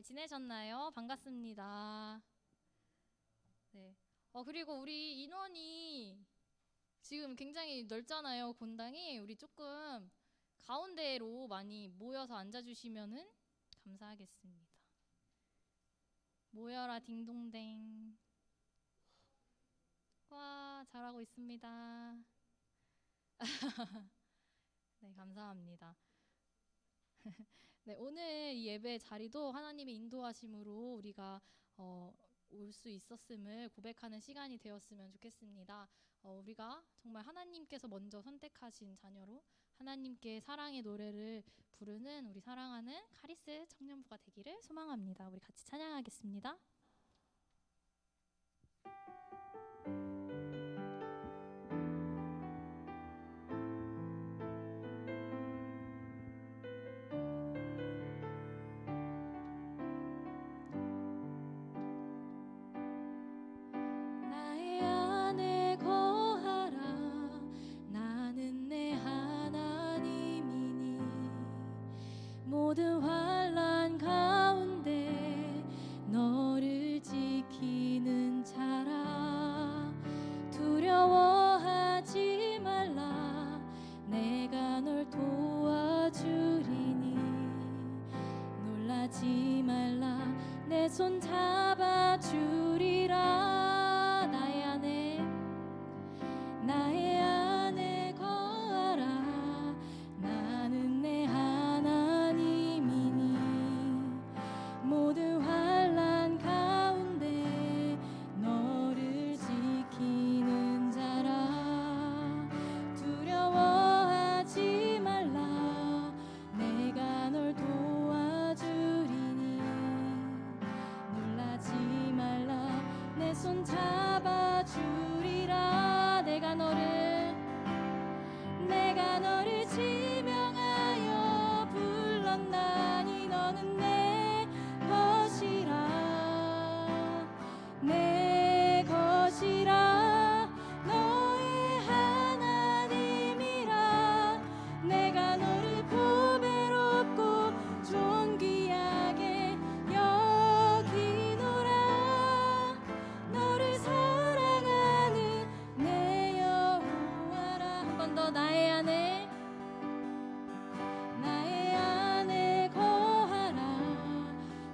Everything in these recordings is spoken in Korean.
잘 지내셨나요? 반갑습니다. 네. 그리고 우리 인원이 지금 굉장히 넓잖아요. 본당이. 우리 조금 가운데로 많이 모여서 앉아주시면은 감사하겠습니다. 모여라 딩동댕. 와, 잘하고 있습니다. 네, 감사합니다. 네, 오늘 이 예배 자리도 하나님의 인도하심으로 우리가 올 수 있었음을 고백하는 시간이 되었으면 좋겠습니다. 우리가 정말 하나님께서 먼저 선택하신 자녀로 하나님께 사랑의 노래를 부르는 우리 사랑하는 카리스 청년부가 되기를 소망합니다. 우리 같이 찬양하겠습니다. 나의 안에 거하라. 나는 내 하나님이니 모든 환난 가운데 너를 지키는 자라. 두려워하지 말라. 내가 널 도와주리니 놀라지 말라. 내 손 잡아주리라. 나의 안에 거하라. 나는 내 하나님이니 모든 환난 가운데 너를 지키는 자라. 두려워하지 말라. 내가 널 도와주리니 놀라지 말라. 내 손 잡아주리라. 내가 너를 지명하여 불렀나니 너는 내 것이라. 내 것이라. 너의 하나님이라. 내가 너를 보배롭고 존귀하게 여기노라. 너를 사랑하는 내 여호와라. 한 번 더. 나의 안에 거하라.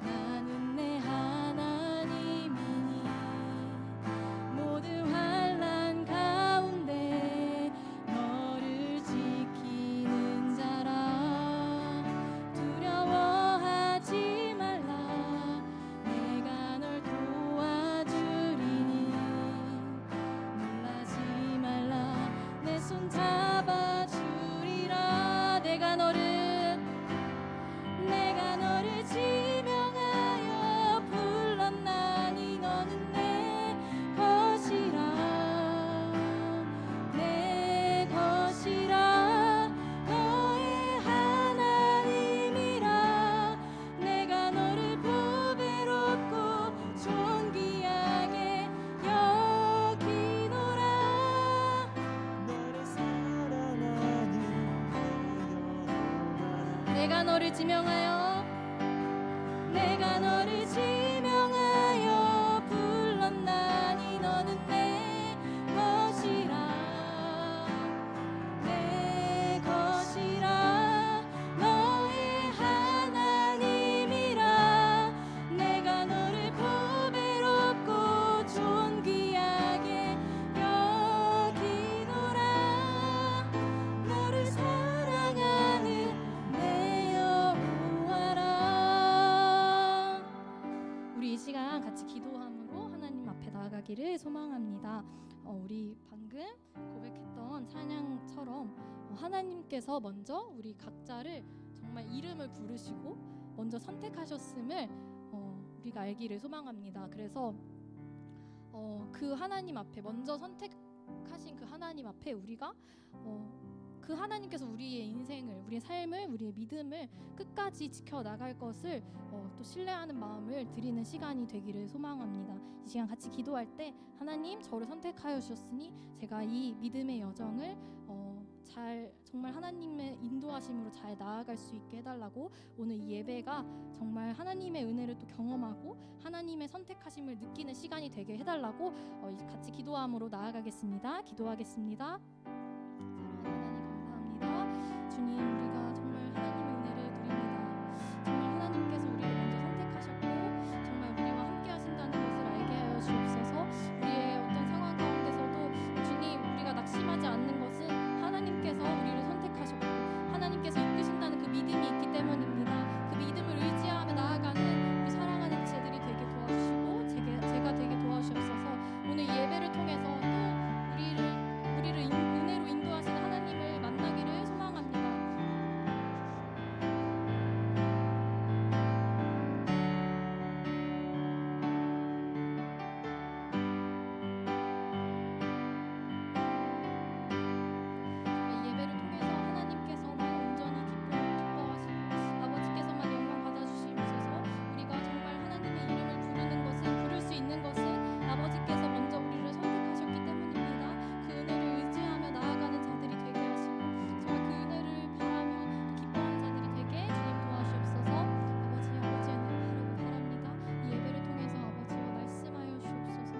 나는 내 하나님이니 모든 환난 가운데 너를 지키는 자라. 두려워하지 말라. 내가 널 도와주리니 놀라지 말라. 내 손 잡아주리라. 내가 너를 지명하여 불렀나니 너는 내 것이라. 내 것이라. 너의 하나님이라. 내가 너를 보배롭고 존귀하게 여기노라. 너를 사랑하는 내가 너를 지명하여 불렀나니 너는 내 것이라. 내 것이라. 너의 하나님이라. 내가 너를 보배롭고 존귀하게 여기노라. 너를 사랑하는 내 여호와라. 우리 이 시간 같이 기도함으로 하나님 앞에 나아가기를 소망합니다. 우리 방금 고백했던 찬양처럼 하나님께서 먼저 우리 각자를 정말 이름을 부르시고 먼저 선택하셨음을 우리가 알기를 소망합니다. 그래서 그 하나님 앞에 먼저 선택하신 그 하나님 앞에 우리가 그 하나님께서 우리의 인생을, 우리의 삶을, 우리의 믿음을 끝까지 지켜나갈 것을 또 신뢰하는 마음을 드리는 시간이 되기를 소망합니다. 이 시간 같이 기도할 때 하나님 저를 선택하여 주셨으니 제가 이 믿음의 여정을 잘 정말 하나님의 인도하심으로 잘 나아갈 수 있게 해달라고 오늘 이 예배가 정말 하나님의 은혜를 또 경험하고 하나님의 선택하심을 느끼는 시간이 되게 해달라고 같이 기도함으로 나아가겠습니다. 기도하겠습니다. 사랑하는 하나님 감사합니다. 주님 우리가 정말 하나님의 은혜를 드립니다. 정말 하나님께서 우리를 먼저 선택하셨고 정말 우리와 함께 하신다는 것을 알게 하여 주옵소서. 우리의 어떤 상황 가운데서도 주님 우리가 낙심하지 않는 것은 하나님께서 우리를 선택하셨고 하나님께서 이끄신다는 그 믿음이 있기 때문입니다. 그 믿음을 의지하며 나아가는 우리 사랑하는 제들이 되게 도와주시고 제가 되게 도와주시옵소서. 오늘 이 예배를 통해서 또 우리를 은혜로 인도하시는 하나님을 만나기를 소망합니다. 이 예배를 통해서 하나님께서만 온전히 기뻐하시고 아버지께서만 영광 받아주시옵소서. 우리가 정말 하나님의 이름을 부르는 것은 부를 수 있는 것은 아버지께서 먼저 우리를 선택하셨기 때문입니다. 그 은혜를 의지하며 나아가는 자들이 되게 하시고 정말 그 은혜를 바라며 기뻐하는 자들이 되게 주님 도와주옵소서. 아버지의 은혜를 바랍니다. 이 예배를 통해서 아버지와 말씀하여 주옵소서.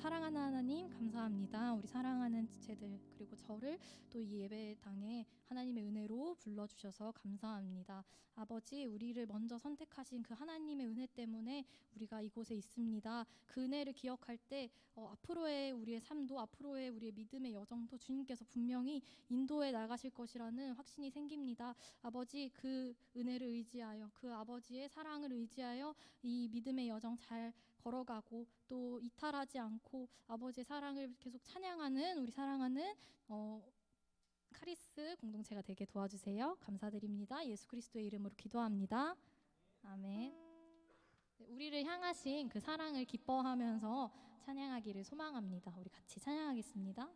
사랑하는 하나님 감사합니다. 우리 사랑하는 제들 그리고 저를 또 이 예배당에 하나님의 은혜로 불러주셔서 감사합니다. 아버지 우리를 먼저 선택하신 그 하나님의 은혜 때문에 우리가 이곳에 있습니다. 그 은혜를 기억할 때 앞으로의 우리의 삶도 앞으로의 우리의 믿음의 여정도 주님께서 분명히 인도해 나가실 것이라는 확신이 생깁니다. 아버지 그 은혜를 의지하여 그 아버지의 사랑을 의지하여 이 믿음의 여정 잘 걸어가고 또 이탈하지 않고 아버지의 사랑을 계속 찬양하는 우리 사랑하는 카리스 공동체가 되게 도와주세요. 감사드립니다. 예수 그리스도의 이름으로 기도합니다. 아멘. 우리를 향하신 그 사랑을 기뻐하면서 찬양하기를 소망합니다. 우리 같이 찬양하겠습니다.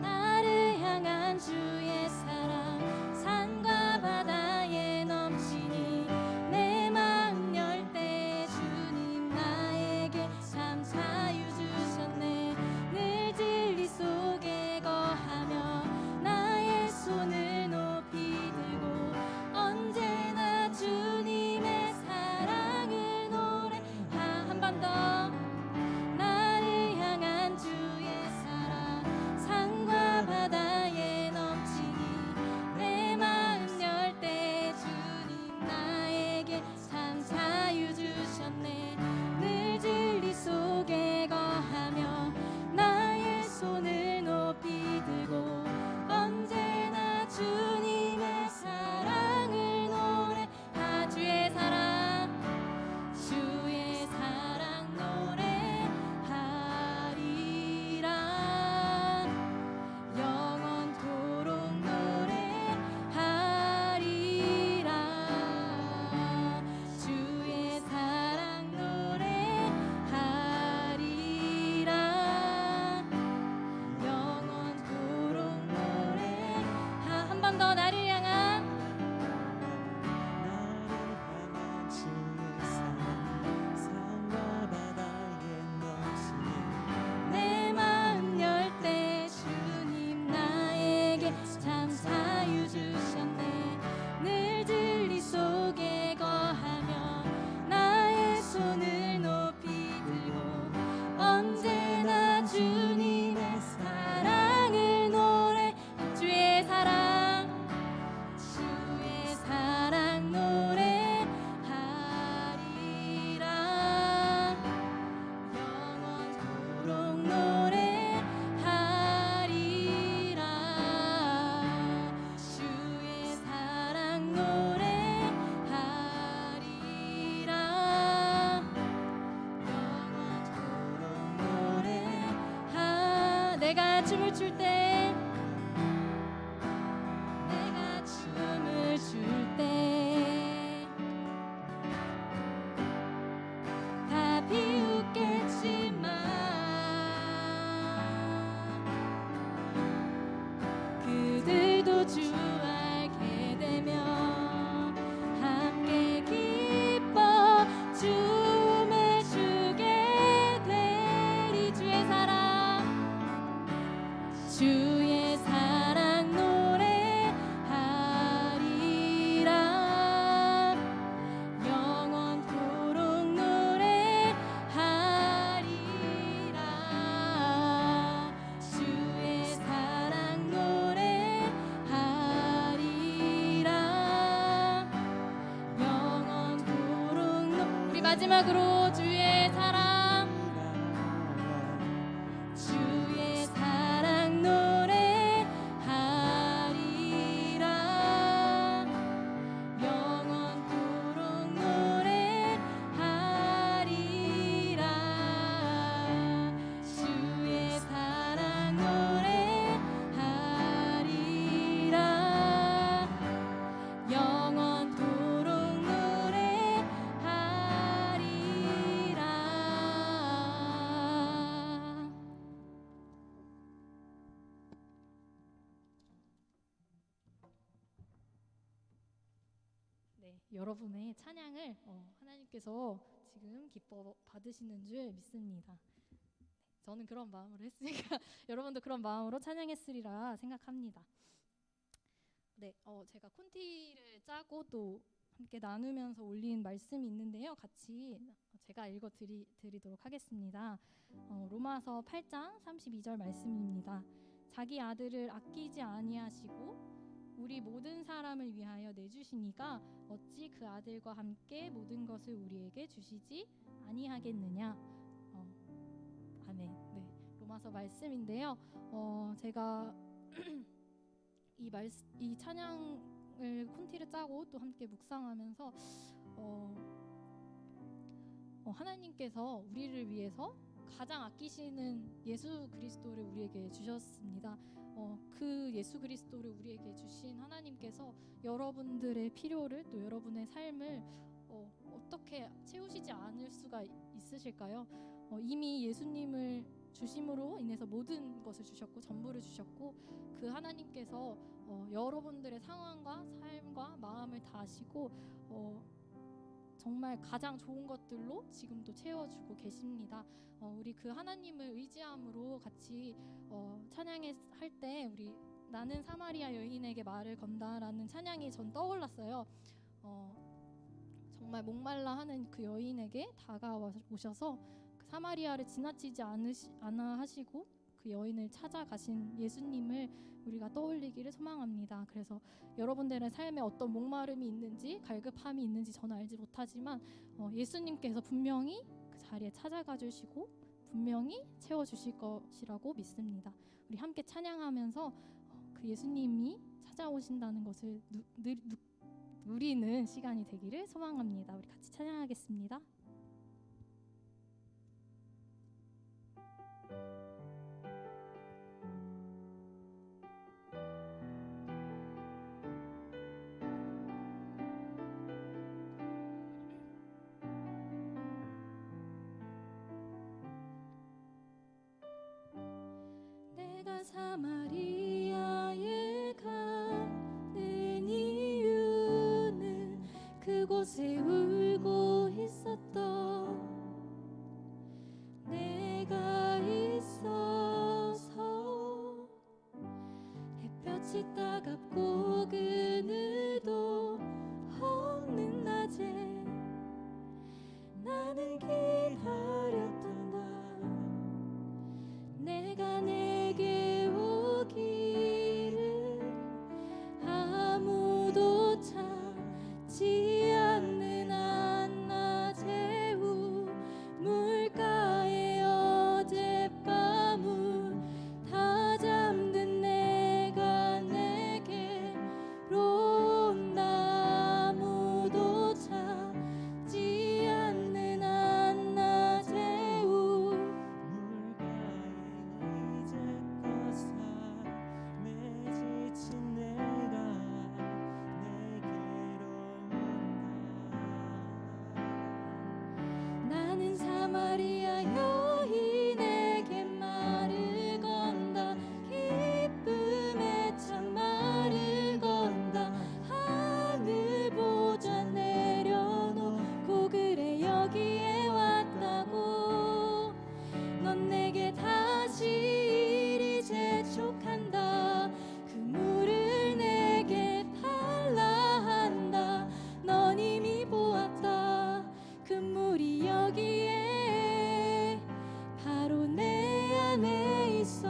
나를 향한 주의 사랑 산과 바다에 넘치니 내 마음 열 때 주님 나에게 참 자유 주셨네. 늘 진리 속에 거하며 나의 손을 높이 들고 언제나 주님의 사랑을 노래하. 한 번 더 나를 향한 주의 내가 춤을 출 때 내가 춤을 출 때 다 비웃겠지만 그들도 주 알게 되면 함께 기뻐 춤을 추게 되리. 주의 사랑 노래하리라. 영원토록 노래하리라. 주의 사랑 노래하리라. 영원토록 우리 마지막으로 주의 사랑 여러분의 찬양을 하나님께서 지금 기뻐 받으시는 줄 믿습니다. 저는 그런 마음으로 했으니까 여러분도 그런 마음으로 찬양했으리라 생각합니다. 네, 제가 콘티를 짜고 또 함께 나누면서 올린 말씀이 있는데요. 같이 제가 읽어드리도록 하겠습니다. 로마서 8장 32절 말씀입니다. 자기 아들을 아끼지 아니하시고 우리 모든 사람을 위하여 내주시니가 어찌 그 아들과 함께 모든 것을 우리에게 주시지 아니하겠느냐. 아멘. 네, 로마서 말씀인데요. 제가 이 찬양을 콘티를 짜고 또 함께 묵상하면서 하나님께서 우리를 위해서 가장 아끼시는 예수 그리스도를 우리에게 주셨습니다. 그 예수 그리스도를 우리에게 주신 하나님께서 여러분들의 필요를 또 여러분의 삶을 어떻게 채우시지 않을 수가 있으실까요? 이미 예수님을 주심으로 인해서 모든 것을 주셨고 전부를 주셨고 그 하나님께서 여러분들의 상황과 삶과 마음을 다 아시고 정말 가장 좋은 것들로 지금도 채워주고 계십니다. 우리 그 하나님을 의지함으로 같이 찬양할 때 우리 나는 사마리아 여인에게 말을 건다라는 찬양이 전 떠올랐어요. 정말 목말라 하는 그 여인에게 다가오셔서 그 사마리아를 지나치지 않아 하시고 그 여인을 찾아가신 예수님을 우리가 떠올리기를 소망합니다. 그래서 여러분들의 삶에 어떤 목마름이 있는지 갈급함이 있는지 저는 알지 못하지만 예수님께서 분명히 그 자리에 찾아가 주시고 분명히 채워주실 것이라고 믿습니다. 우리 함께 찬양하면서 그 예수님이 찾아오신다는 것을 누리는 시간이 되기를 소망합니다. 우리 같이 찬양하겠습니다. 내가 사마리아에 가는 이유는 그곳에 울고 있었던 사마리아 여인에게 말을 건다. 기쁨의 참말을 건다. 하늘 보좌 내려놓고 그래 여기에 왔다고. 넌 내게 다시 이리 재촉한다. 그 물을 내게 달라 한다. 넌 이미 보았다. 그 물이 여기에 바로 내 안에 있어.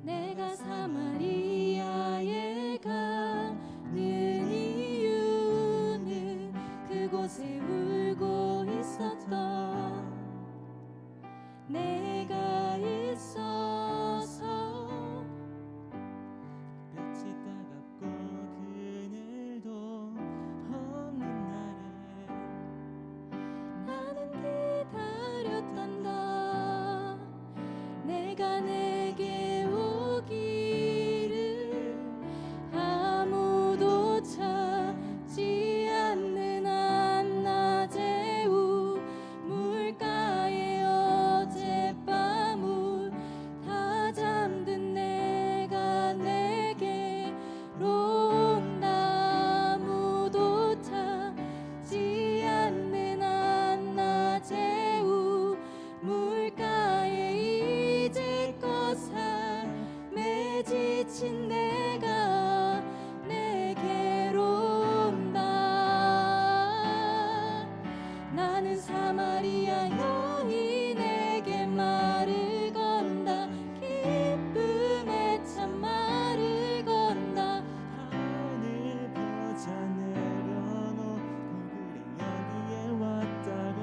내가 사마리아에 가는 이유는 그곳에 울고 있었던 내가 있어서. 빛이 따갑고 그늘도 없는 날에 나는 기다렸단다. 내가 내게 오기를 아무도 찾지 않는 한낮의 우물가에 어젯밤을 다 잠든 내가 내게로 온다. 아무도 찾지 않는 한낮의 우물가에 이제껏 삶에 지친 내가 내게로 온다. 나는 사마리아 여인에게 말을 건다. 기쁨의 참말을 건다. 하늘 보자 내려놓고 그래 여기에 왔다고.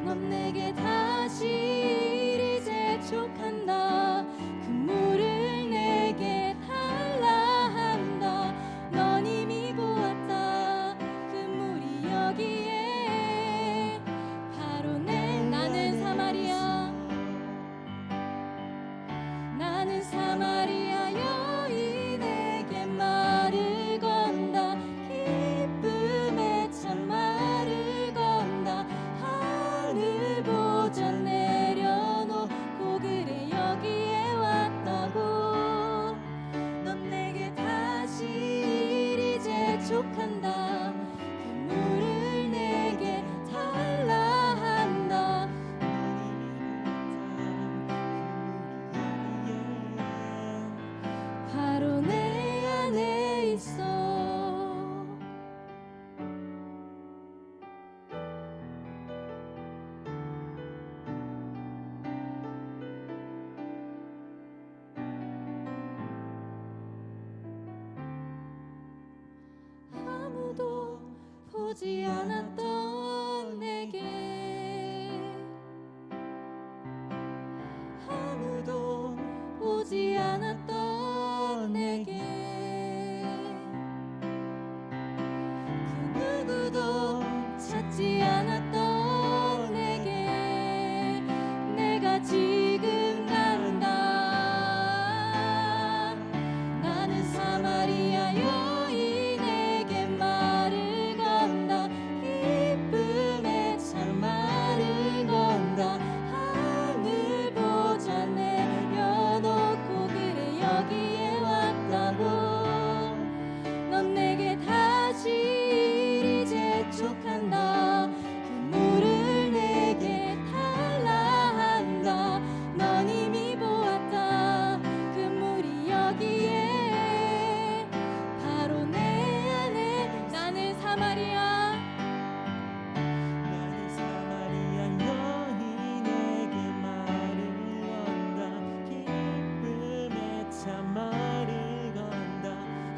넌 내게 다시 이리 재촉한다. 그 물을 내게 달라 한다. 넌 이미 보았다. 그 물이 여기에 바로 나는 사마리아 여인에게 말을 건다. 기쁨의 참말을 건다. 하늘 보좌 내려놓고 그래 여기에 왔다고. 넌 내게 다시 이리 재촉한다. 그 물을 내게 달라 한다. 바로 내 안에 있어. 아무도 보지 않았던 내게 아무도 보지 않았던 내게 그 누구도 찾지 않았던 내게 내가 지금 간다. 나는 사마리아 여인에게 말을 건다. 기쁨의 참말을 건다. 하늘 보좌 내려놓고 그래 여기에 왔다고. 넌 내게 다시 이리 재촉한다. 그 물을 내게 달라 한다. 넌 이미 보았다. 그 물이 여기에 바로 내 안에. 나는 사마리아 여인에게 말을 건다. 기쁨의 참말을 건다.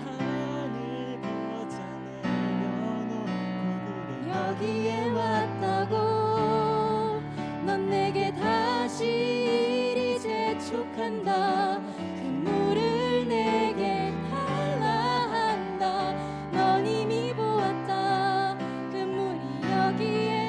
하늘 보자 내려놓고 그래 여기에 왔다고. 넌 내게 다시 이리 재촉한다. 그 물을 내게 달라 한다. 넌 이미 보았다. 그 물이 여기에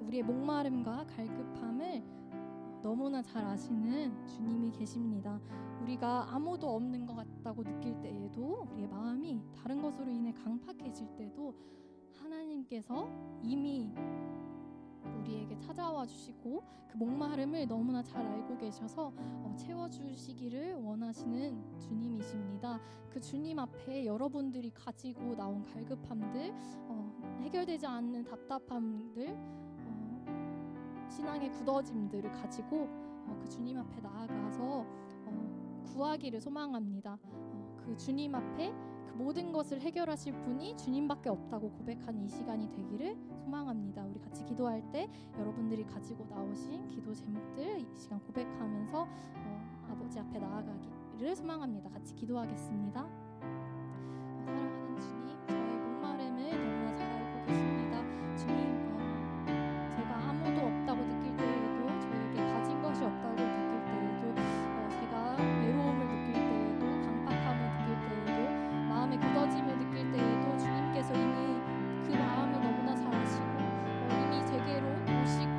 우리의 목마름과 갈급함을 너무나 잘 아시는 주님이 계십니다. 우리가 아무도 없는 것 같다고 느낄 때에도, 우리의 마음이 다른 것으로 인해 강팍해질 때도 하나님께서 이미 우리에게 찾아와 주시고 그 목마름을 너무나 잘 알고 계셔서 채워주시기를 원하시는 주님이십니다. 그 주님 앞에 여러분들이 가지고 나온 갈급함들, 해결되지 않는 답답함들, 신앙의 굳어짐들을 가지고 그 주님 앞에 나아가서 구하기를 소망합니다. 그 주님 앞에 그 모든 것을 해결하실 분이 주님밖에 없다고 고백하는 이 시간이 되기를 소망합니다. 우리 같이 기도할 때 여러분들이 가지고 나오신 기도 제목들 이 시간 고백하면서 아버지 앞에 나아가기를 소망합니다. 같이 기도하겠습니다. 사랑하는 주님, 저의 목마름을 너무나 잘 알고 계십니다. 주님, 제가 아무도 없다고 느낄 때에도, 저에게 가진 것이 없다고 느낄 때에도, 제가 외로움을 느낄 때에도, 강박함을 느낄 때에도, 마음의 굳어짐을 느낄 때에도 주님께서 이미 그 마음을 너무나 잘 아시고 이미 제게로 오시고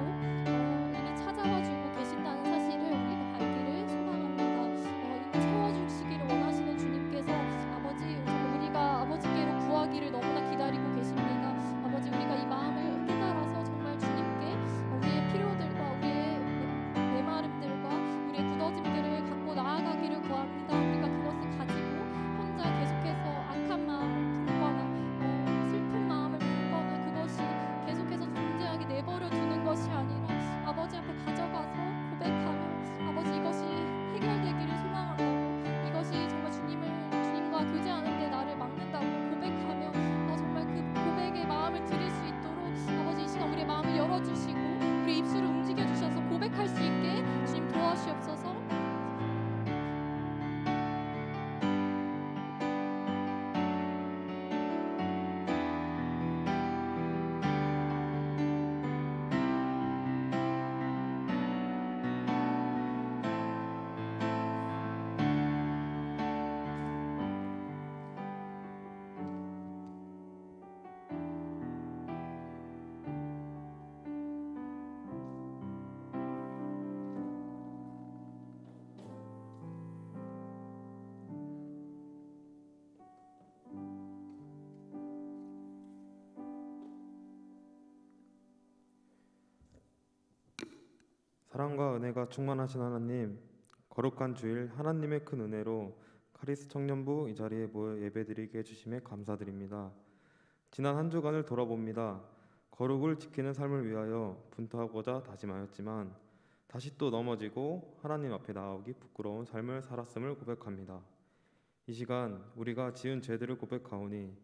이미 찾아와 주고 계신다는 사실을 우리가 알기를 소망합니다. 이미 채워주시기를 원하시는 주님께서 아버지, 우리가 아버지께로 구하기를 너무나 기다리고 계십니다. 아버지, 우리가 이 마음을 깨달아서 정말 주님께 우리의 필요들과 우리의 메마름들과 우리의 굳어짐들을 갖고 나아가기를 구합니다. 우리가 그것을 가지고 혼자 계속해서 악한 마음을 품거나 슬픈 마음을 품거나 그것이 계속해서 존재하게 내버려 두는 것이 아니라 아버지 앞에 가져가서 고백하며 아버지 이것이 해결되기를 소망한다고, 이것이 정말 주님과 교제하는데 나를 막는다고 고백하며 정말 그 고백의 마음을 드릴 수 있도록 아버지 이 시간 우리의 마음을 열어주시고 우리 입술을 움직여주셔서 고백할 수 있게 주님 도와주시옵소서. 사랑과 은혜가 충만하신 하나님, 거룩한 주일 하나님의 큰 은혜로 카리스 청년부 이 자리에 모여 예배드리게 해주심에 감사드립니다. 지난 한 주간을 돌아봅니다. 거룩을 지키는 삶을 위하여 분투하고자 다짐하였지만 다시 또 넘어지고 하나님 앞에 나오기 부끄러운 삶을 살았음을 고백합니다. 이 시간 우리가 지은 죄들을 고백하오니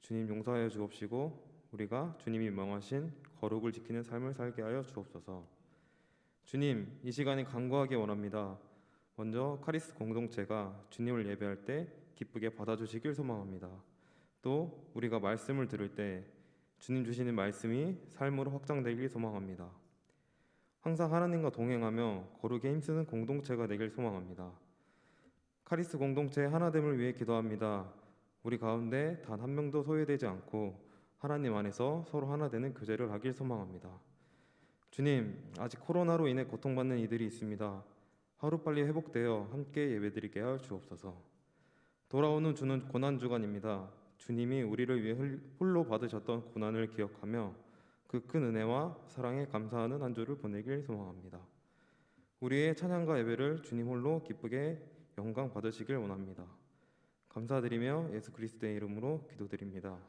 주님 용서하여 주옵시고 우리가 주님이 명하신 거룩을 지키는 삶을 살게 하여 주옵소서. 주님, 이 시간에 간구하기 원합니다. 먼저 카리스 공동체가 주님을 예배할 때 기쁘게 받아주시길 소망합니다. 또 우리가 말씀을 들을 때 주님 주시는 말씀이 삶으로 확장되길 소망합니다. 항상 하나님과 동행하며 거룩에 힘쓰는 공동체가 되길 소망합니다. 카리스 공동체의 하나됨을 위해 기도합니다. 우리 가운데 단 한 명도 소외되지 않고 하나님 안에서 서로 하나 되는 교제를 하길 소망합니다. 주님, 아직 코로나로 인해 고통받는 이들이 있습니다. 하루빨리 회복되어 함께 예배드리게 하여 주옵소서. 돌아오는 주는 고난주간입니다. 주님이 우리를 위해 홀로 받으셨던 고난을 기억하며 그 큰 은혜와 사랑에 감사하는 한 주를 보내길 소망합니다. 우리의 찬양과 예배를 주님 홀로 기쁘게 영광 받으시길 원합니다. 감사드리며 예수 그리스도의 이름으로 기도드립니다.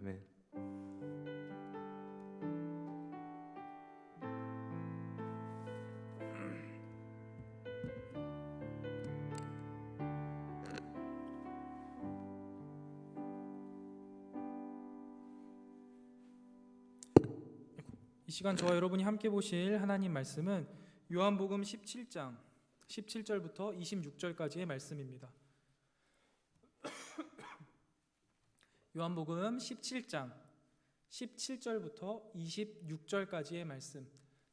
아멘. 이 시간 저와 여러분이 함께 보실 하나님 말씀은 요한복음 17장 17절부터 26절까지의 말씀입니다. 요한복음 17장 17절부터 26절까지의 말씀,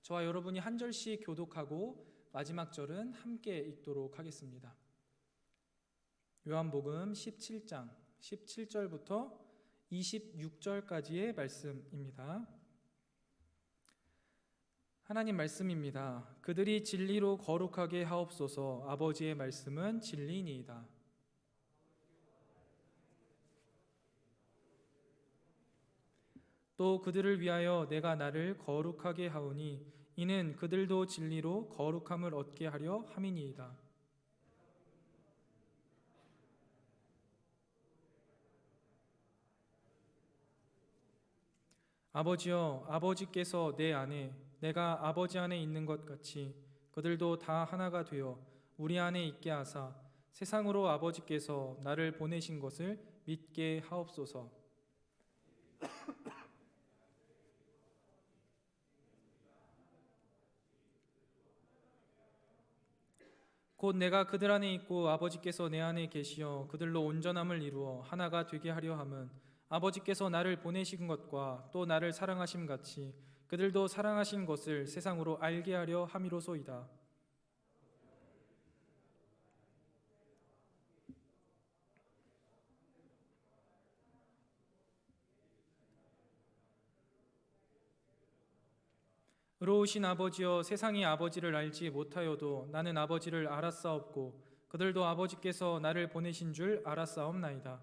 저와 여러분이 한 절씩 교독하고 마지막 절은 함께 읽도록 하겠습니다. 요한복음 17장 17절부터 26절까지의 말씀입니다. 하나님 말씀입니다. 그들이 진리로 거룩하게 하옵소서. 아버지의 말씀은 진리니이다. 또 그들을 위하여 내가 나를 거룩하게 하오니 이는 그들도 진리로 거룩함을 얻게 하려 함이니이다. 아버지여, 아버지께서 내 안에, 내가 아버지 안에 있는 것 같이 그들도 다 하나가 되어 우리 안에 있게 하사 세상으로 아버지께서 나를 보내신 것을 믿게 하옵소서. 곧 내가 그들 안에 있고 아버지께서 내 안에 계시어 그들로 온전함을 이루어 하나가 되게 하려 함은 아버지께서 나를 보내신 것과 또 나를 사랑하심 같이 그들도 사랑하신 것을 세상으로 알게 하려 함이로소이다. 의로우신 아버지여, 세상이 아버지를 알지 못하여도 나는 아버지를 알았사옵고 그들도 아버지께서 나를 보내신 줄 알았사옵나이다.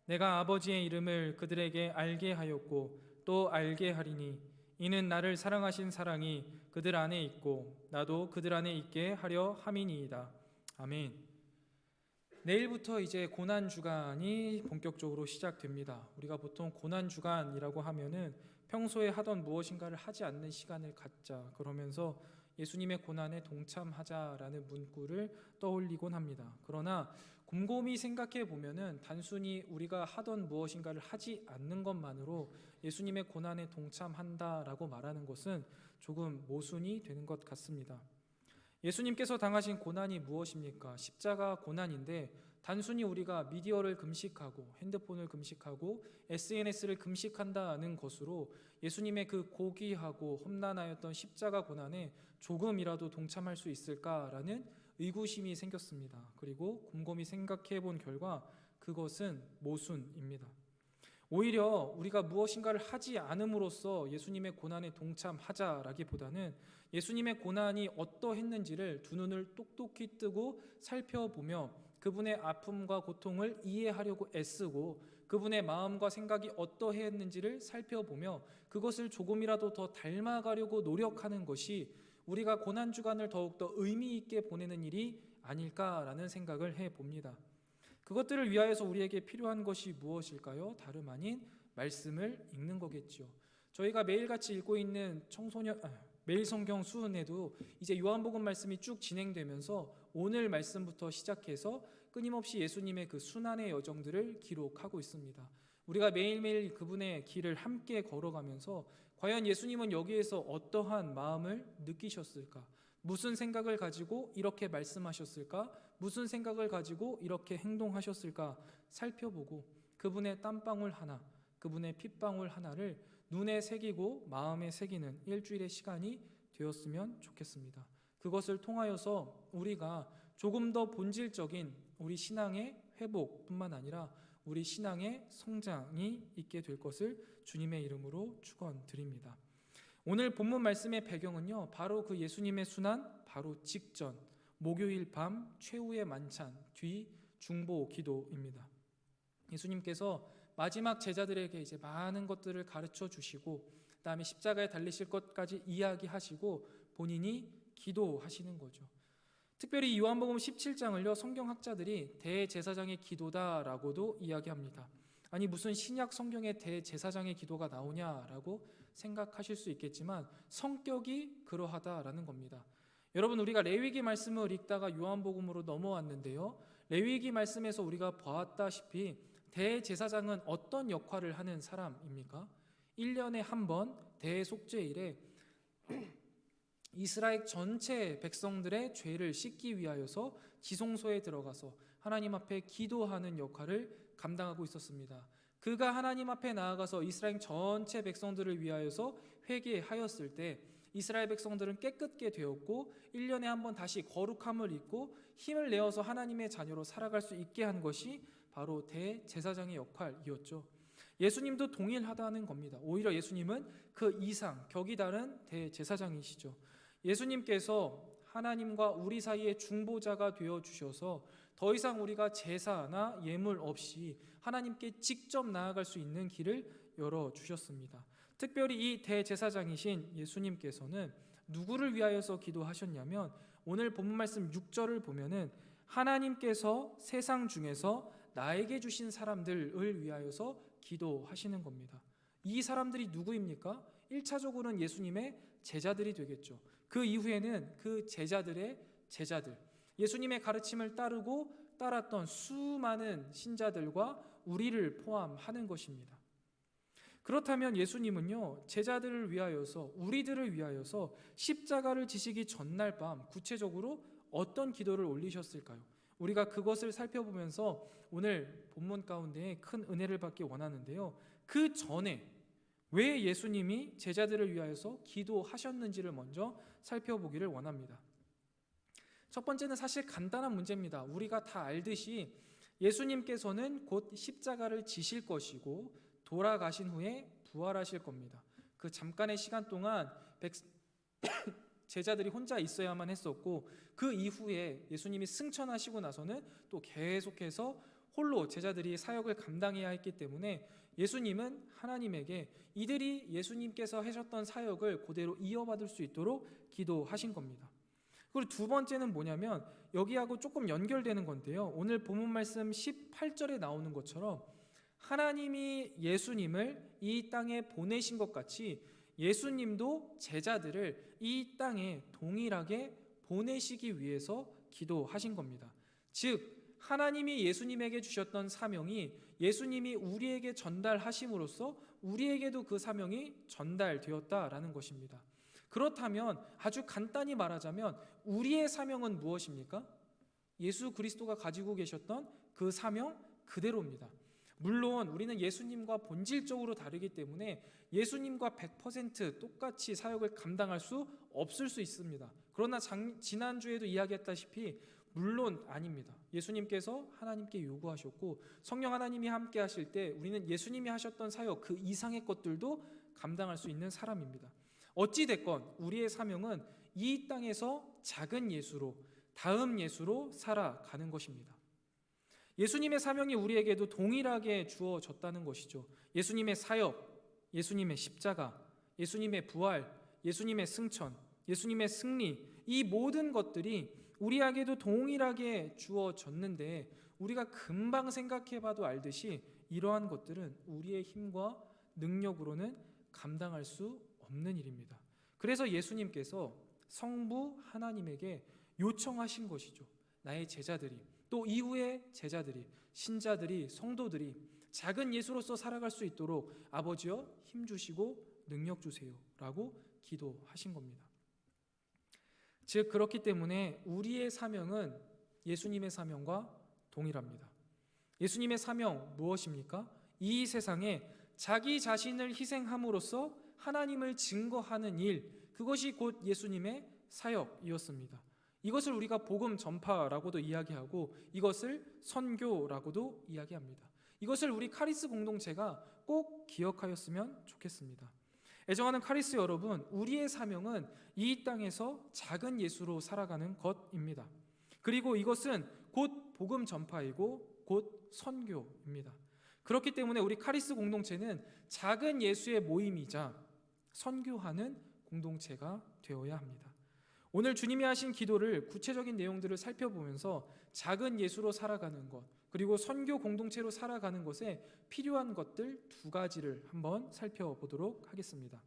내가 아버지의 이름을 그들에게 알게 하였고 또 알게 하리니 이는 나를 사랑하신 사랑이 그들 안에 있고 나도 그들 안에 있게 하려 함이니이다. 아멘. 내일부터 이제 고난 주간이 본격적으로 시작됩니다. 우리가 보통 고난 주간이라고 하면은 평소에 하던 무엇인가를 하지 않는 시간을 갖자 그러면서 예수님의 고난에 동참하자라는 문구를 떠올리곤 합니다. 그러나 곰곰이 생각해 보면은 단순히 우리가 하던 무엇인가를 하지 않는 것만으로 예수님의 고난에 동참한다라고 말하는 것은 조금 모순이 되는 것 같습니다. 예수님께서 당하신 고난이 무엇입니까? 십자가 고난인데 단순히 우리가 미디어를 금식하고 핸드폰을 금식하고 SNS를 금식한다는 것으로 예수님의 그 고귀하고 험난하였던 십자가 고난에 조금이라도 동참할 수 있을까라는 의구심이 생겼습니다. 그리고 곰곰이 생각해 본 결과 그것은 모순입니다. 오히려 우리가 무엇인가를 하지 않음으로써 예수님의 고난에 동참하자라기보다는 예수님의 고난이 어떠했는지를 두 눈을 똑똑히 뜨고 살펴보며 그분의 아픔과 고통을 이해하려고 애쓰고 그분의 마음과 생각이 어떠했는지를 살펴보며 그것을 조금이라도 더 닮아가려고 노력하는 것이 우리가 고난주간을 더욱더 의미 있게 보내는 일이 아닐까라는 생각을 해봅니다. 그것들을 위하여서 우리에게 필요한 것이 무엇일까요? 다름 아닌 말씀을 읽는 거겠죠. 저희가 매일같이 읽고 있는 매일 성경 수훈에도 이제 요한복음 말씀이 쭉 진행되면서 오늘 말씀부터 시작해서 끊임없이 예수님의 그 순환의 여정들을 기록하고 있습니다. 우리가 매일매일 그분의 길을 함께 걸어가면서 과연 예수님은 여기에서 어떠한 마음을 느끼셨을까? 무슨 생각을 가지고 이렇게 말씀하셨을까? 무슨 생각을 가지고 이렇게 행동하셨을까? 살펴보고 그분의 땀방울 하나, 그분의 핏방울 하나를 눈에 새기고 마음에 새기는 일주일의 시간이 되었으면 좋겠습니다. 그것을 통하여서 우리가 조금 더 본질적인 우리 신앙의 회복뿐만 아니라 우리 신앙의 성장이 있게 될 것을 주님의 이름으로 축원드립니다. 오늘 본문 말씀의 배경은요, 바로 그 예수님의 순환 바로 직전 목요일 밤 최후의 만찬 뒤 중보 기도입니다. 예수님께서 마지막 제자들에게 이제 많은 것들을 가르쳐 주시고 그다음에 십자가에 달리실 것까지 이야기하시고 본인이 기도하시는 거죠. 특별히 요한복음 17장을요 성경학자들이 대제사장의 기도다라고도 이야기합니다. 아니 무슨 신약 성경에 대제사장의 기도가 나오냐라고 생각하실 수 있겠지만 성격이 그러하다라는 겁니다. 여러분 우리가 레위기 말씀을 읽다가 요한복음으로 넘어왔는데요. 레위기 말씀에서 우리가 보았다시피 대제사장은 어떤 역할을 하는 사람입니까? 1년에 한 번 대속죄일에 이스라엘 전체 백성들의 죄를 씻기 위하여서 지성소에 들어가서 하나님 앞에 기도하는 역할을 감당하고 있었습니다. 그가 하나님 앞에 나아가서 이스라엘 전체 백성들을 위하여서 회개하였을 때 이스라엘 백성들은 깨끗게 되었고 1년에 한 번 다시 거룩함을 입고 힘을 내어서 하나님의 자녀로 살아갈 수 있게 한 것이 바로 대제사장의 역할이었죠. 예수님도 동일하다는 겁니다. 오히려 예수님은 그 이상 격이 다른 대제사장이시죠. 예수님께서 하나님과 우리 사이의 중보자가 되어 주셔서 더 이상 우리가 제사나 예물 없이 하나님께 직접 나아갈 수 있는 길을 열어 주셨습니다. 특별히 이 대제사장이신 예수님께서는 누구를 위하여서 기도하셨냐면 오늘 본문 말씀 6절을 보면은 하나님께서 세상 중에서 나에게 주신 사람들을 위하여서 기도하시는 겁니다. 이 사람들이 누구입니까? 1차적으로는 예수님의 제자들이 되겠죠. 그 이후에는 그 제자들의 제자들, 예수님의 가르침을 따르고 따랐던 수많은 신자들과 우리를 포함하는 것입니다. 그렇다면 예수님은요, 제자들을 위하여서, 우리들을 위하여서 십자가를 지시기 전날 밤 구체적으로 어떤 기도를 올리셨을까요? 우리가 그것을 살펴보면서 오늘 본문 가운데 큰 은혜를 받기 원하는데요. 그 전에 왜 예수님이 제자들을 위하여서 기도하셨는지를 먼저 살펴보기를 원합니다. 첫 번째는 사실 간단한 문제입니다. 우리가 다 알듯이 예수님께서는 곧 십자가를 지실 것이고 돌아가신 후에 부활하실 겁니다. 그 잠깐의 시간 동안 제자들이 혼자 있어야만 했었고 그 이후에 예수님이 승천하시고 나서는 또 계속해서 홀로 제자들이 사역을 감당해야 했기 때문에 예수님은 하나님에게 이들이 예수님께서 하셨던 사역을 그대로 이어받을 수 있도록 기도하신 겁니다. 그리고 두 번째는 뭐냐면 여기하고 조금 연결되는 건데요. 오늘 본문 말씀 18절에 나오는 것처럼 하나님이 예수님을 이 땅에 보내신 것 같이 예수님도 제자들을 이 땅에 동일하게 보내시기 위해서 기도하신 겁니다. 즉 하나님이 예수님에게 주셨던 사명이 예수님이 우리에게 전달하심으로써 우리에게도 그 사명이 전달되었다라는 것입니다. 그렇다면 아주 간단히 말하자면 우리의 사명은 무엇입니까? 예수 그리스도가 가지고 계셨던 그 사명 그대로입니다. 물론 우리는 예수님과 본질적으로 다르기 때문에 예수님과 100% 똑같이 사역을 감당할 수 없을 수 있습니다. 그러나 지난주에도 이야기했다시피 물론 아닙니다. 예수님께서 하나님께 요구하셨고 성령 하나님이 함께 하실 때 우리는 예수님이 하셨던 사역 그 이상의 것들도 감당할 수 있는 사람입니다. 어찌됐건 우리의 사명은 이 땅에서 작은 예수로 다음 예수로 살아가는 것입니다. 예수님의 사명이 우리에게도 동일하게 주어졌다는 것이죠. 예수님의 사역, 예수님의 십자가, 예수님의 부활, 예수님의 승천, 예수님의 승리 이 모든 것들이 우리에게도 동일하게 주어졌는데 우리가 금방 생각해봐도 알듯이 이러한 것들은 우리의 힘과 능력으로는 감당할 수 없는 일입니다. 그래서 예수님께서 성부 하나님에게 요청하신 것이죠. 나의 제자들이 또 이후의 제자들이 신자들이 성도들이 작은 예수로서 살아갈 수 있도록 아버지여 힘 주시고 능력 주세요 라고 기도하신 겁니다. 즉 그렇기 때문에 우리의 사명은 예수님의 사명과 동일합니다. 예수님의 사명 무엇입니까? 이 세상에 자기 자신을 희생함으로써 하나님을 증거하는 일, 그것이 곧 예수님의 사역이었습니다. 이것을 우리가 복음 전파라고도 이야기하고 이것을 선교라고도 이야기합니다. 이것을 우리 카리스 공동체가 꼭 기억하였으면 좋겠습니다. 애정하는 카리스 여러분, 우리의 사명은 이 땅에서 작은 예수로 살아가는 것입니다. 그리고 이것은 곧 복음 전파이고 곧 선교입니다. 그렇기 때문에 우리 카리스 공동체는 작은 예수의 모임이자 선교하는 공동체가 되어야 합니다. 오늘 주님이 하신 기도를 구체적인 내용들을 살펴보면서 작은 예수로 살아가는 것 그리고 선교 공동체로 살아가는 것에 필요한 것들 두 가지를 한번 살펴보도록 하겠습니다.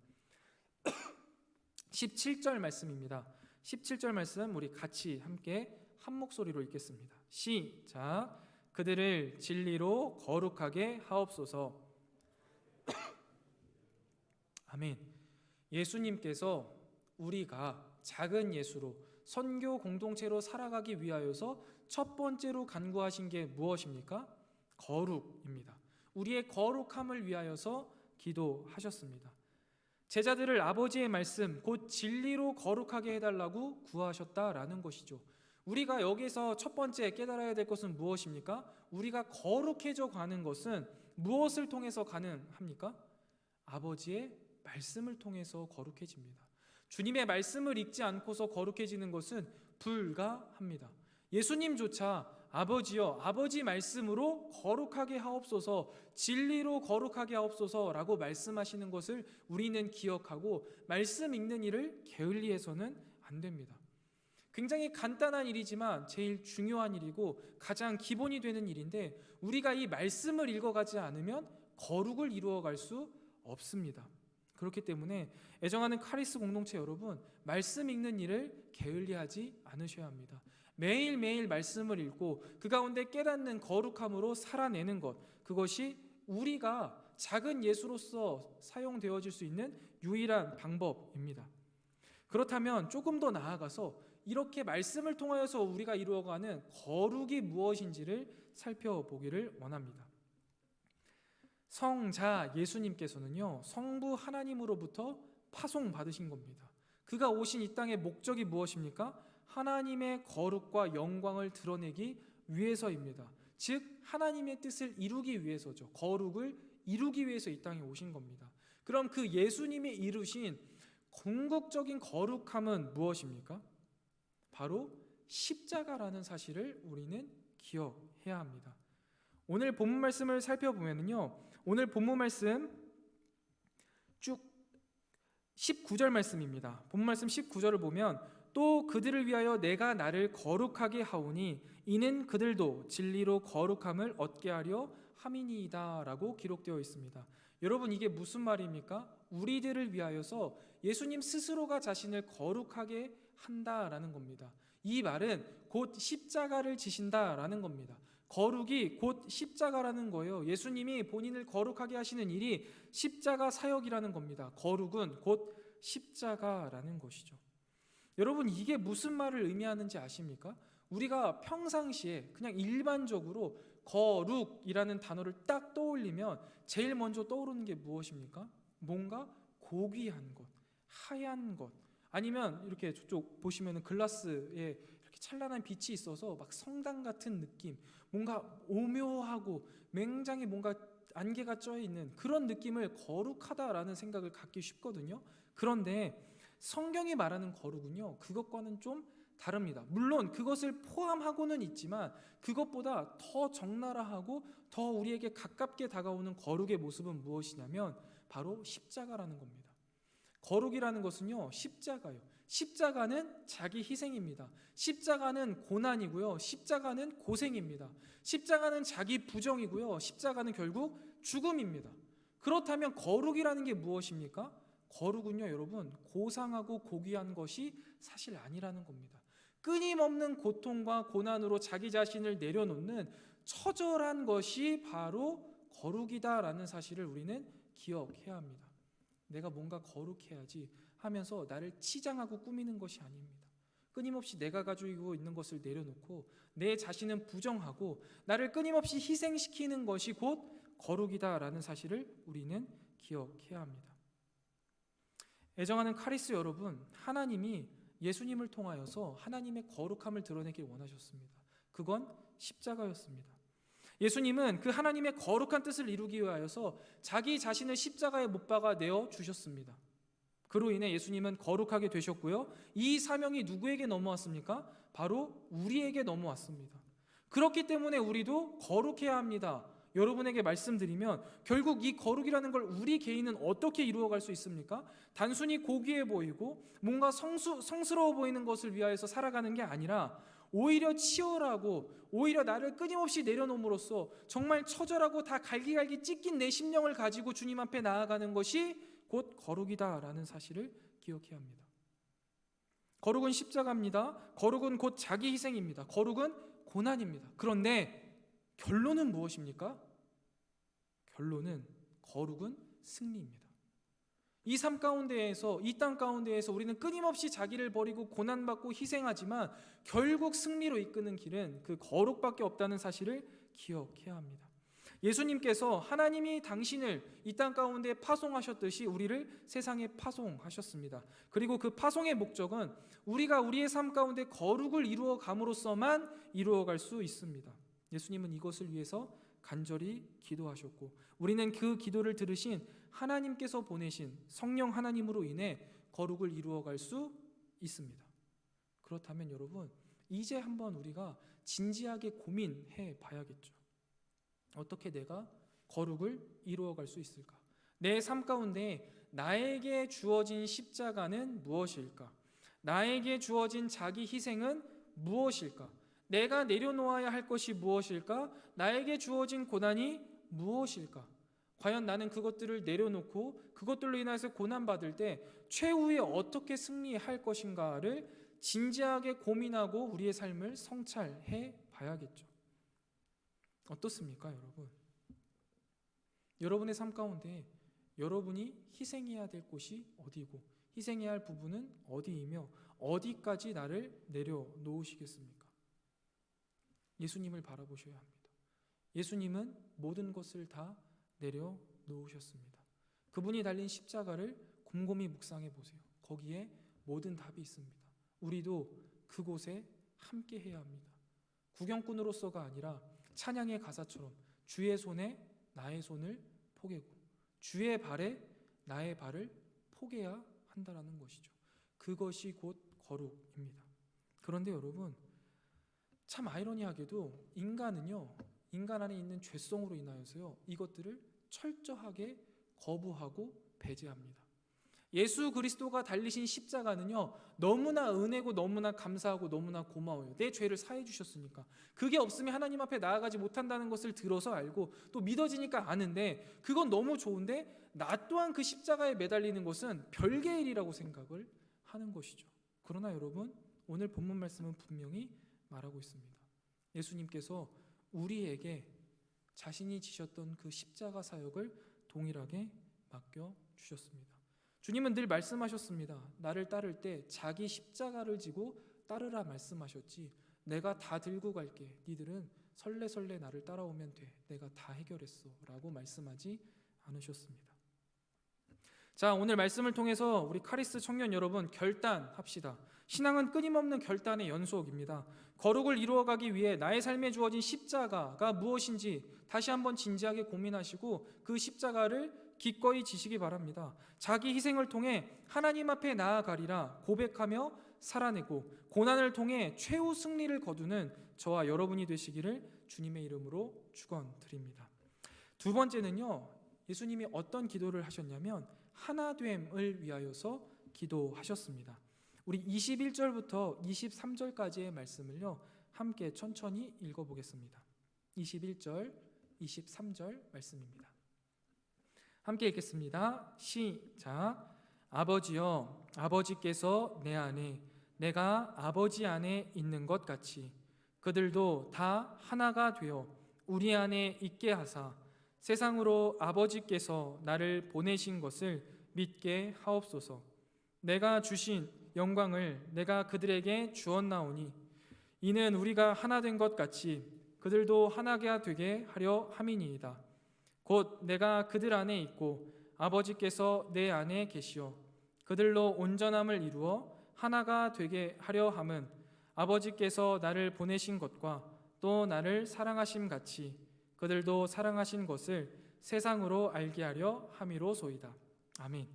17절 말씀입니다. 17절 말씀 우리 같이 함께 한 목소리로 읽겠습니다. 시작. 그들을 진리로 거룩하게 하옵소서. 아멘. 예수님께서 우리가 작은 예수로 선교 공동체로 살아가기 위하여서 첫 번째로 간구하신 게 무엇입니까? 거룩입니다. 우리의 거룩함을 위하여서 기도하셨습니다. 제자들을 아버지의 말씀 곧 진리로 거룩하게 해달라고 구하셨다라는 것이죠. 우리가 여기서 첫 번째 깨달아야 될 것은 무엇입니까? 우리가 거룩해져 가는 것은 무엇을 통해서 가능합니까? 아버지의 말씀을 통해서 거룩해집니다. 주님의 말씀을 읽지 않고서 거룩해지는 것은 불가합니다. 예수님조차 아버지여 아버지 말씀으로 거룩하게 하옵소서, 진리로 거룩하게 하옵소서라고 말씀하시는 것을 우리는 기억하고 말씀 읽는 일을 게을리해서는 안 됩니다. 굉장히 간단한 일이지만 제일 중요한 일이고 가장 기본이 되는 일인데 우리가 이 말씀을 읽어가지 않으면 거룩을 이루어갈 수 없습니다. 그렇기 때문에 애정하는 카리스 공동체 여러분, 말씀 읽는 일을 게을리하지 않으셔야 합니다. 매일매일 말씀을 읽고 그 가운데 깨닫는 거룩함으로 살아내는 것, 그것이 우리가 작은 예수로서 사용되어질 수 있는 유일한 방법입니다. 그렇다면 조금 더 나아가서 이렇게 말씀을 통하여서 우리가 이루어가는 거룩이 무엇인지를 살펴보기를 원합니다. 성자 예수님께서는요, 성부 하나님으로부터 파송받으신 겁니다. 그가 오신 이 땅의 목적이 무엇입니까? 하나님의 거룩과 영광을 드러내기 위해서입니다. 즉 하나님의 뜻을 이루기 위해서죠. 거룩을 이루기 위해서 이 땅에 오신 겁니다. 그럼 그 예수님이 이루신 궁극적인 거룩함은 무엇입니까? 바로 십자가라는 사실을 우리는 기억해야 합니다. 오늘 본문 말씀을 살펴보면요, 오늘 본문 말씀 쭉 19절 말씀입니다. 본문 말씀 19절을 보면 또 그들을 위하여 내가 나를 거룩하게 하오니 이는 그들도 진리로 거룩함을 얻게 하려 함이니이다 라고 기록되어 있습니다. 여러분, 이게 무슨 말입니까? 우리들을 위하여서 예수님 스스로가 자신을 거룩하게 한다라는 겁니다. 이 말은 곧 십자가를 지신다라는 겁니다. 거룩이 곧 십자가라는 거예요. 예수님이 본인을 거룩하게 하시는 일이 십자가 사역이라는 겁니다. 거룩은 곧 십자가라는 것이죠. 여러분, 이게 무슨 말을 의미하는지 아십니까? 우리가 평상시에 그냥 일반적으로 거룩이라는 단어를 딱 떠올리면 제일 먼저 떠오르는 게 무엇입니까? 뭔가 고귀한 것, 하얀 것, 아니면 이렇게 저쪽 보시면 글라스에 이렇게 찬란한 빛이 있어서 막 성당 같은 느낌, 뭔가 오묘하고 맹장에 뭔가 안개가 쪄 있는 그런 느낌을 거룩하다라는 생각을 갖기 쉽거든요. 그런데 성경이 말하는 거룩은요, 그것과는 좀 다릅니다. 물론 그것을 포함하고는 있지만 그것보다 더 적나라하고 더 우리에게 가깝게 다가오는 거룩의 모습은 무엇이냐면 바로 십자가라는 겁니다. 거룩이라는 것은요, 십자가요. 십자가는 자기 희생입니다. 십자가는 고난이고요. 십자가는 고생입니다. 십자가는 자기 부정이고요. 십자가는 결국 죽음입니다. 그렇다면 거룩이라는 게 무엇입니까? 거룩은요, 여러분, 고상하고 고귀한 것이 사실 아니라는 겁니다. 끊임없는 고통과 고난으로 자기 자신을 내려놓는 처절한 것이 바로 거룩이다라는 사실을 우리는 기억해야 합니다. 내가 뭔가 거룩해야지 하면서 나를 치장하고 꾸미는 것이 아닙니다. 끊임없이 내가 가지고 있는 것을 내려놓고 내 자신은 부정하고 나를 끊임없이 희생시키는 것이 곧 거룩이다라는 사실을 우리는 기억해야 합니다. 애정하는 카리스 여러분, 하나님이 예수님을 통하여서 하나님의 거룩함을 드러내길 원하셨습니다. 그건 십자가였습니다. 예수님은 그 하나님의 거룩한 뜻을 이루기 위하여서 자기 자신을 십자가에 못 박아 내어 주셨습니다. 그로 인해 예수님은 거룩하게 되셨고요. 이 사명이 누구에게 넘어왔습니까? 바로 우리에게 넘어왔습니다. 그렇기 때문에 우리도 거룩해야 합니다. 여러분에게 말씀드리면 결국 이 거룩이라는 걸 우리 개인은 어떻게 이루어갈 수 있습니까? 단순히 고귀해 보이고 뭔가 성스러워 보이는 것을 위하여서 살아가는 게 아니라 오히려 치열하고 오히려 나를 끊임없이 내려놓음으로써 정말 처절하고 다 갈기갈기 찢긴 내 심령을 가지고 주님 앞에 나아가는 것이 곧 거룩이다라는 사실을 기억해야 합니다. 거룩은 십자가입니다. 거룩은 곧 자기 희생입니다. 거룩은 고난입니다. 그런데 결론은 무엇입니까? 결론은 거룩은 승리입니다. 이 삶 가운데에서, 이 땅 가운데에서 우리는 끊임없이 자기를 버리고 고난받고 희생하지만 결국 승리로 이끄는 길은 그 거룩밖에 없다는 사실을 기억해야 합니다. 예수님께서 하나님이 당신을 이 땅 가운데 파송하셨듯이 우리를 세상에 파송하셨습니다. 그리고 그 파송의 목적은 우리가 우리의 삶 가운데 거룩을 이루어 감으로써만 이루어갈 수 있습니다. 예수님은 이것을 위해서 간절히 기도하셨고 우리는 그 기도를 들으신 하나님께서 보내신 성령 하나님으로 인해 거룩을 이루어갈 수 있습니다. 그렇다면 여러분, 이제 한번 우리가 진지하게 고민해 봐야겠죠. 어떻게 내가 거룩을 이루어갈 수 있을까? 내 삶 가운데 나에게 주어진 십자가는 무엇일까? 나에게 주어진 자기 희생은 무엇일까? 내가 내려놓아야 할 것이 무엇일까? 나에게 주어진 고난이 무엇일까? 과연 나는 그것들을 내려놓고 그것들로 인해서 고난받을 때 최후에 어떻게 승리할 것인가를 진지하게 고민하고 우리의 삶을 성찰해 봐야겠죠. 어떻습니까, 여러분? 여러분의 삶 가운데 여러분이 희생해야 될 곳이 어디고 희생해야 할 부분은 어디이며 어디까지 나를 내려놓으시겠습니까? 예수님을 바라보셔야 합니다. 예수님은 모든 것을 다 내려놓으셨습니다. 그분이 달린 십자가를 곰곰이 묵상해 보세요. 거기에 모든 답이 있습니다. 우리도 그곳에 함께 해야 합니다. 구경꾼으로서가 아니라 찬양의 가사처럼 주의 손에 나의 손을 포개고 주의 발에 나의 발을 포개야 한다라는 것이죠. 그것이 곧 거룩입니다. 그런데 여러분, 참 아이러니하게도 인간 안에 있는 죄성으로 인하여서요, 이것들을 철저하게 거부하고 배제합니다. 예수 그리스도가 달리신 십자가는요, 너무나 은혜고 너무나 감사하고 너무나 고마워요. 내 죄를 사해 주셨으니까. 그게 없으면 하나님 앞에 나아가지 못한다는 것을 들어서 알고 또 믿어지니까 아는데, 그건 너무 좋은데 나 또한 그 십자가에 매달리는 것은 별개의 일이라고 생각을 하는 것이죠. 그러나 여러분, 오늘 본문 말씀은 분명히 말하고 있습니다. 예수님께서 우리에게 자신이 지셨던 그 십자가 사역을 동일하게 맡겨 주셨습니다. 주님은 늘 말씀하셨습니다. 나를 따를 때 자기 십자가를 지고 따르라 말씀하셨지, 내가 다 들고 갈게, 니들은 설레설레 나를 따라오면 돼, 내가 다 해결했어 라고 말씀하지 않으셨습니다. 자, 오늘 말씀을 통해서 우리 카리스 청년 여러분, 결단합시다. 신앙은 끊임없는 결단의 연속입니다. 거룩을 이루어가기 위해 나의 삶에 주어진 십자가가 무엇인지 다시 한번 진지하게 고민하시고 그 십자가를 기꺼이 지시기 바랍니다. 자기 희생을 통해 하나님 앞에 나아가리라 고백하며 살아내고 고난을 통해 최후 승리를 거두는 저와 여러분이 되시기를 주님의 이름으로 축원드립니다. 두 번째는요, 예수님이 어떤 기도를 하셨냐면 하나됨을 위하여서 기도하셨습니다. 우리 21절부터 23절까지의 말씀을요, 함께 천천히 읽어보겠습니다. 21절, 23절 말씀입니다. 함께 읽겠습니다. 시작. 아버지여, 아버지께서 내 안에, 내가 아버지 안에 있는 것 같이 그들도 다 하나가 되어 우리 안에 있게 하사 세상으로 아버지께서 나를 보내신 것을 믿게 하옵소서. 내가 주신 영광을 내가 그들에게 주었나오니 이는 우리가 하나 된 것 같이 그들도 하나가 되게 하려 함이니이다. 곧 내가 그들 안에 있고 아버지께서 내 안에 계시어 그들로 온전함을 이루어 하나가 되게 하려 함은 아버지께서 나를 보내신 것과 또 나를 사랑하심 같이 그들도 사랑하신 것을 세상으로 알게 하려 함이로소이다. 아멘.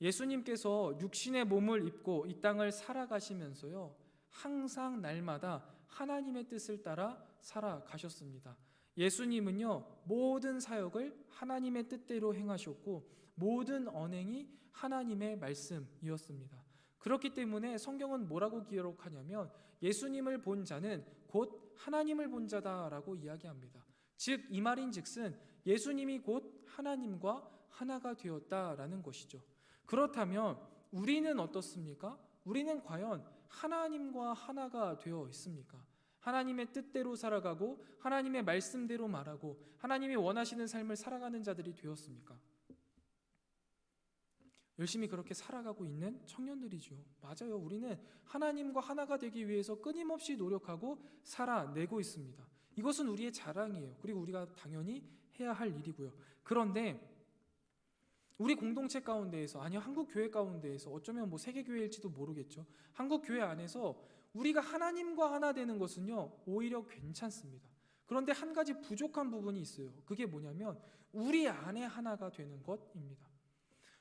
예수님께서 육신의 몸을 입고 이 땅을 살아가시면서요, 항상 날마다 하나님의 뜻을 따라 살아가셨습니다. 예수님은요, 모든 사역을 하나님의 뜻대로 행하셨고 모든 언행이 하나님의 말씀이었습니다. 그렇기 때문에 성경은 뭐라고 기록하냐면 예수님을 본 자는 곧 하나님을 본 자다라고 이야기합니다. 즉 이 말인즉슨 예수님이 곧 하나님과 하나가 되었다라는 것이죠. 그렇다면 우리는 어떻습니까? 우리는 과연 하나님과 하나가 되어 있습니까? 하나님의 뜻대로 살아가고 하나님의 말씀대로 말하고 하나님이 원하시는 삶을 살아가는 자들이 되었습니까? 열심히 그렇게 살아가고 있는 청년들이죠. 맞아요. 우리는 하나님과 하나가 되기 위해서 끊임없이 노력하고 살아내고 있습니다. 이것은 우리의 자랑이에요. 그리고 우리가 당연히 해야 할 일이고요. 그런데 우리 공동체 가운데에서, 아니요, 한국 교회 가운데에서, 어쩌면 세계 교회일지도 모르겠죠. 한국 교회 안에서 우리가 하나님과 하나 되는 것은요, 오히려 괜찮습니다. 그런데 한 가지 부족한 부분이 있어요. 그게 뭐냐면 우리 안에 하나가 되는 것입니다.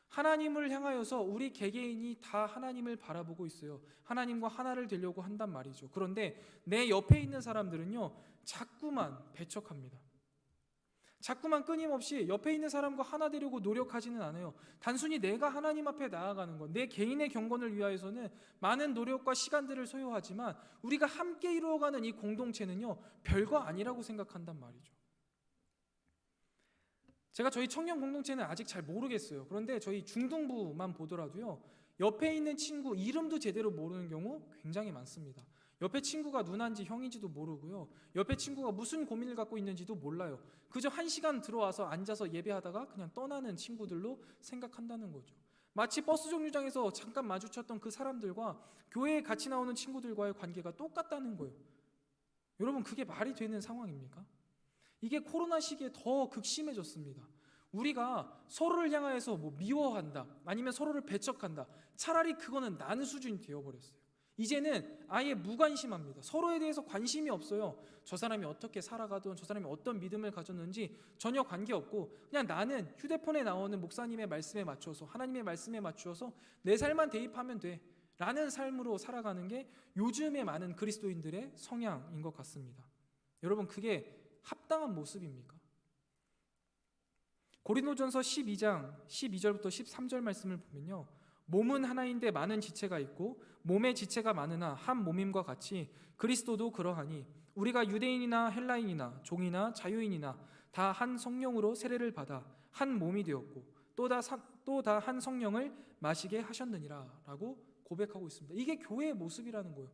하나님을 향하여서 우리 개개인이 다 하나님을 바라보고 있어요. 하나님과 하나를 되려고 한단 말이죠. 그런데 내 옆에 있는 사람들은요, 자꾸만 배척합니다. 자꾸만 끊임없이 옆에 있는 사람과 하나 되려고 노력하지는 않아요. 단순히 내가 하나님 앞에 나아가는 것, 내 개인의 경건을 위하여서는 많은 노력과 시간들을 소요하지만 우리가 함께 이루어가는 이 공동체는요, 별거 아니라고 생각한단 말이죠. 제가 저희 청년 공동체는 아직 잘 모르겠어요. 그런데 저희 중등부만 보더라도요, 옆에 있는 친구 이름도 제대로 모르는 경우 굉장히 많습니다. 옆에 친구가 누나인지 형인지도 모르고요, 옆에 친구가 무슨 고민을 갖고 있는지도 몰라요. 그저 1시간 들어와서 앉아서 예배하다가 그냥 떠나는 친구들로 생각한다는 거죠. 마치 버스 정류장에서 잠깐 마주쳤던 그 사람들과 교회에 같이 나오는 친구들과의 관계가 똑같다는 거예요. 여러분, 그게 말이 되는 상황입니까? 이게 코로나 시기에 더 극심해졌습니다. 우리가 서로를 향하여서 뭐 미워한다, 아니면 서로를 배척한다, 차라리 그거는 나는 수준이 되어버렸어요. 이제는 아예 무관심합니다. 서로에 대해서 관심이 없어요. 저 사람이 어떻게 살아가든, 저 사람이 어떤 믿음을 가졌는지 전혀 관계없고, 그냥 나는 휴대폰에 나오는 목사님의 말씀에 맞춰서, 하나님의 말씀에 맞추어서 내 삶만 대입하면 돼 라는 삶으로 살아가는 게 요즘의 많은 그리스도인들의 성향인 것 같습니다. 여러분, 그게 합당한 모습입니까? 고린도전서 12장 12절부터 13절 말씀을 보면요, 몸은 하나인데 많은 지체가 있고 몸의 지체가 많으나 한 몸임과 같이 그리스도도 그러하니 우리가 유대인이나 헬라인이나 종이나 자유인이나 다 한 성령으로 세례를 받아 한 몸이 되었고 또 다 한 성령을 마시게 하셨느니라 라고 고백하고 있습니다. 이게 교회의 모습이라는 거예요.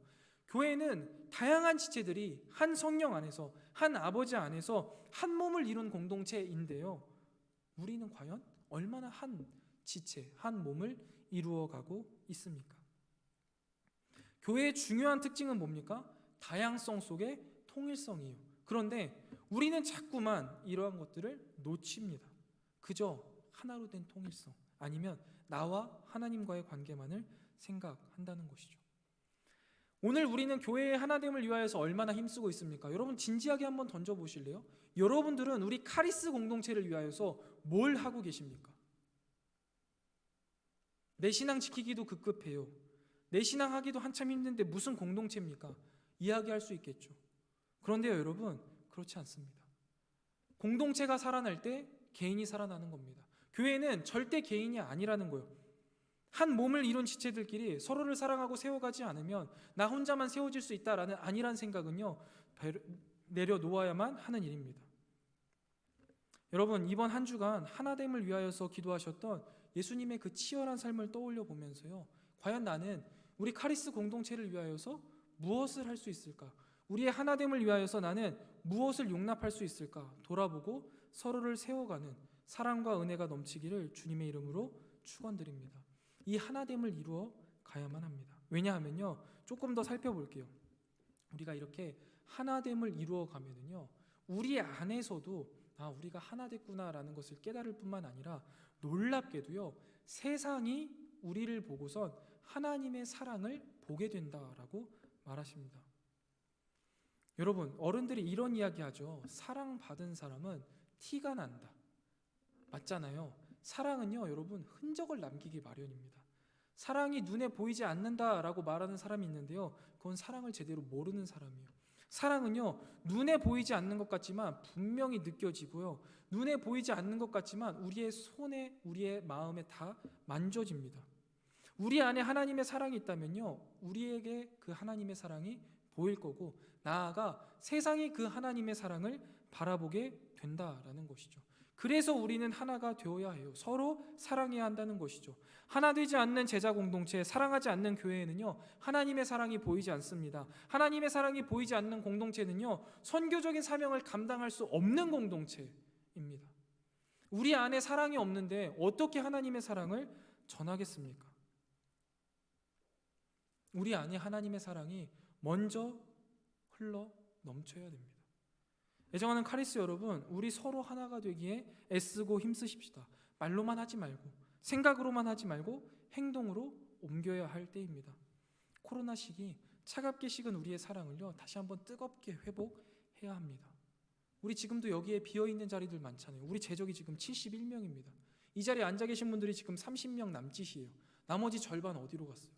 교회는 다양한 지체들이 한 성령 안에서, 한 아버지 안에서 한 몸을 이룬 공동체인데요, 우리는 과연 얼마나 한 지체, 한 몸을 이루어가고 있습니까? 교회의 중요한 특징은 뭡니까? 다양성 속의 통일성이에요. 그런데 우리는 자꾸만 이러한 것들을 놓칩니다. 그저 하나로 된 통일성, 아니면 나와 하나님과의 관계만을 생각한다는 것이죠. 오늘 우리는 교회의 하나됨을 위하여서 얼마나 힘쓰고 있습니까? 여러분, 진지하게 한번 던져보실래요? 여러분들은 우리 카리스 공동체를 위하여서 뭘 하고 계십니까? 내 신앙 지키기도 급급해요. 내 신앙 하기도 한참 힘든데 무슨 공동체입니까? 이야기할 수 있겠죠. 그런데요, 여러분, 그렇지 않습니다. 공동체가 살아날 때 개인이 살아나는 겁니다. 교회는 절대 개인이 아니라는 거예요. 한 몸을 이룬 지체들끼리 서로를 사랑하고 세워가지 않으면 나 혼자만 세워질 수 있다라는 아니란 생각은요, 내려놓아야만 하는 일입니다. 여러분, 이번 한 주간 하나됨을 위하여서 기도하셨던 예수님의 그 치열한 삶을 떠올려 보면서요, 과연 나는 우리 카리스 공동체를 위하여서 무엇을 할 수 있을까? 우리의 하나됨을 위하여서 나는 무엇을 용납할 수 있을까? 돌아보고 서로를 세워가는 사랑과 은혜가 넘치기를 주님의 이름으로 축원드립니다. 이 하나됨을 이루어 가야만 합니다. 왜냐하면요, 조금 더 살펴볼게요. 우리가 이렇게 하나됨을 이루어 가면은요, 우리 안에서도 우리가 하나 됐구나라는 것을 깨달을 뿐만 아니라 놀랍게도요, 세상이 우리를 보고선 하나님의 사랑을 보게 된다라고 말하십니다. 여러분, 어른들이 이런 이야기 하죠. 사랑받은 사람은 티가 난다. 맞잖아요. 사랑은요, 여러분, 흔적을 남기기 마련입니다. 사랑이 눈에 보이지 않는다라고 말하는 사람이 있는데요, 그건 사랑을 제대로 모르는 사람이에요. 사랑은요, 눈에 보이지 않는 것 같지만 분명히 느껴지고요, 눈에 보이지 않는 것 같지만 우리의 손에, 우리의 마음에 다 만져집니다. 우리 안에 하나님의 사랑이 있다면요, 우리에게 그 하나님의 사랑이 보일 거고, 나아가 세상이 그 하나님의 사랑을 바라보게 된다라는 것이죠. 그래서 우리는 하나가 되어야 해요. 서로 사랑해야 한다는 것이죠. 하나 되지 않는 제자 공동체, 사랑하지 않는 교회에는요, 하나님의 사랑이 보이지 않습니다. 하나님의 사랑이 보이지 않는 공동체는요, 선교적인 사명을 감당할 수 없는 공동체입니다. 우리 안에 사랑이 없는데 어떻게 하나님의 사랑을 전하겠습니까? 우리 안에 하나님의 사랑이 먼저 흘러 넘쳐야 됩니다. 애정하는 카리스 여러분, 우리 서로 하나가 되기에 애쓰고 힘쓰십시다. 말로만 하지 말고, 생각으로만 하지 말고 행동으로 옮겨야 할 때입니다. 코로나 시기 차갑게 식은 우리의 사랑을요, 다시 한번 뜨겁게 회복해야 합니다. 우리 지금도 여기에 비어있는 자리들 많잖아요. 우리 제적이 지금 71명입니다. 이 자리에 앉아 계신 분들이 지금 30명 남짓이에요. 나머지 절반 어디로 갔어요?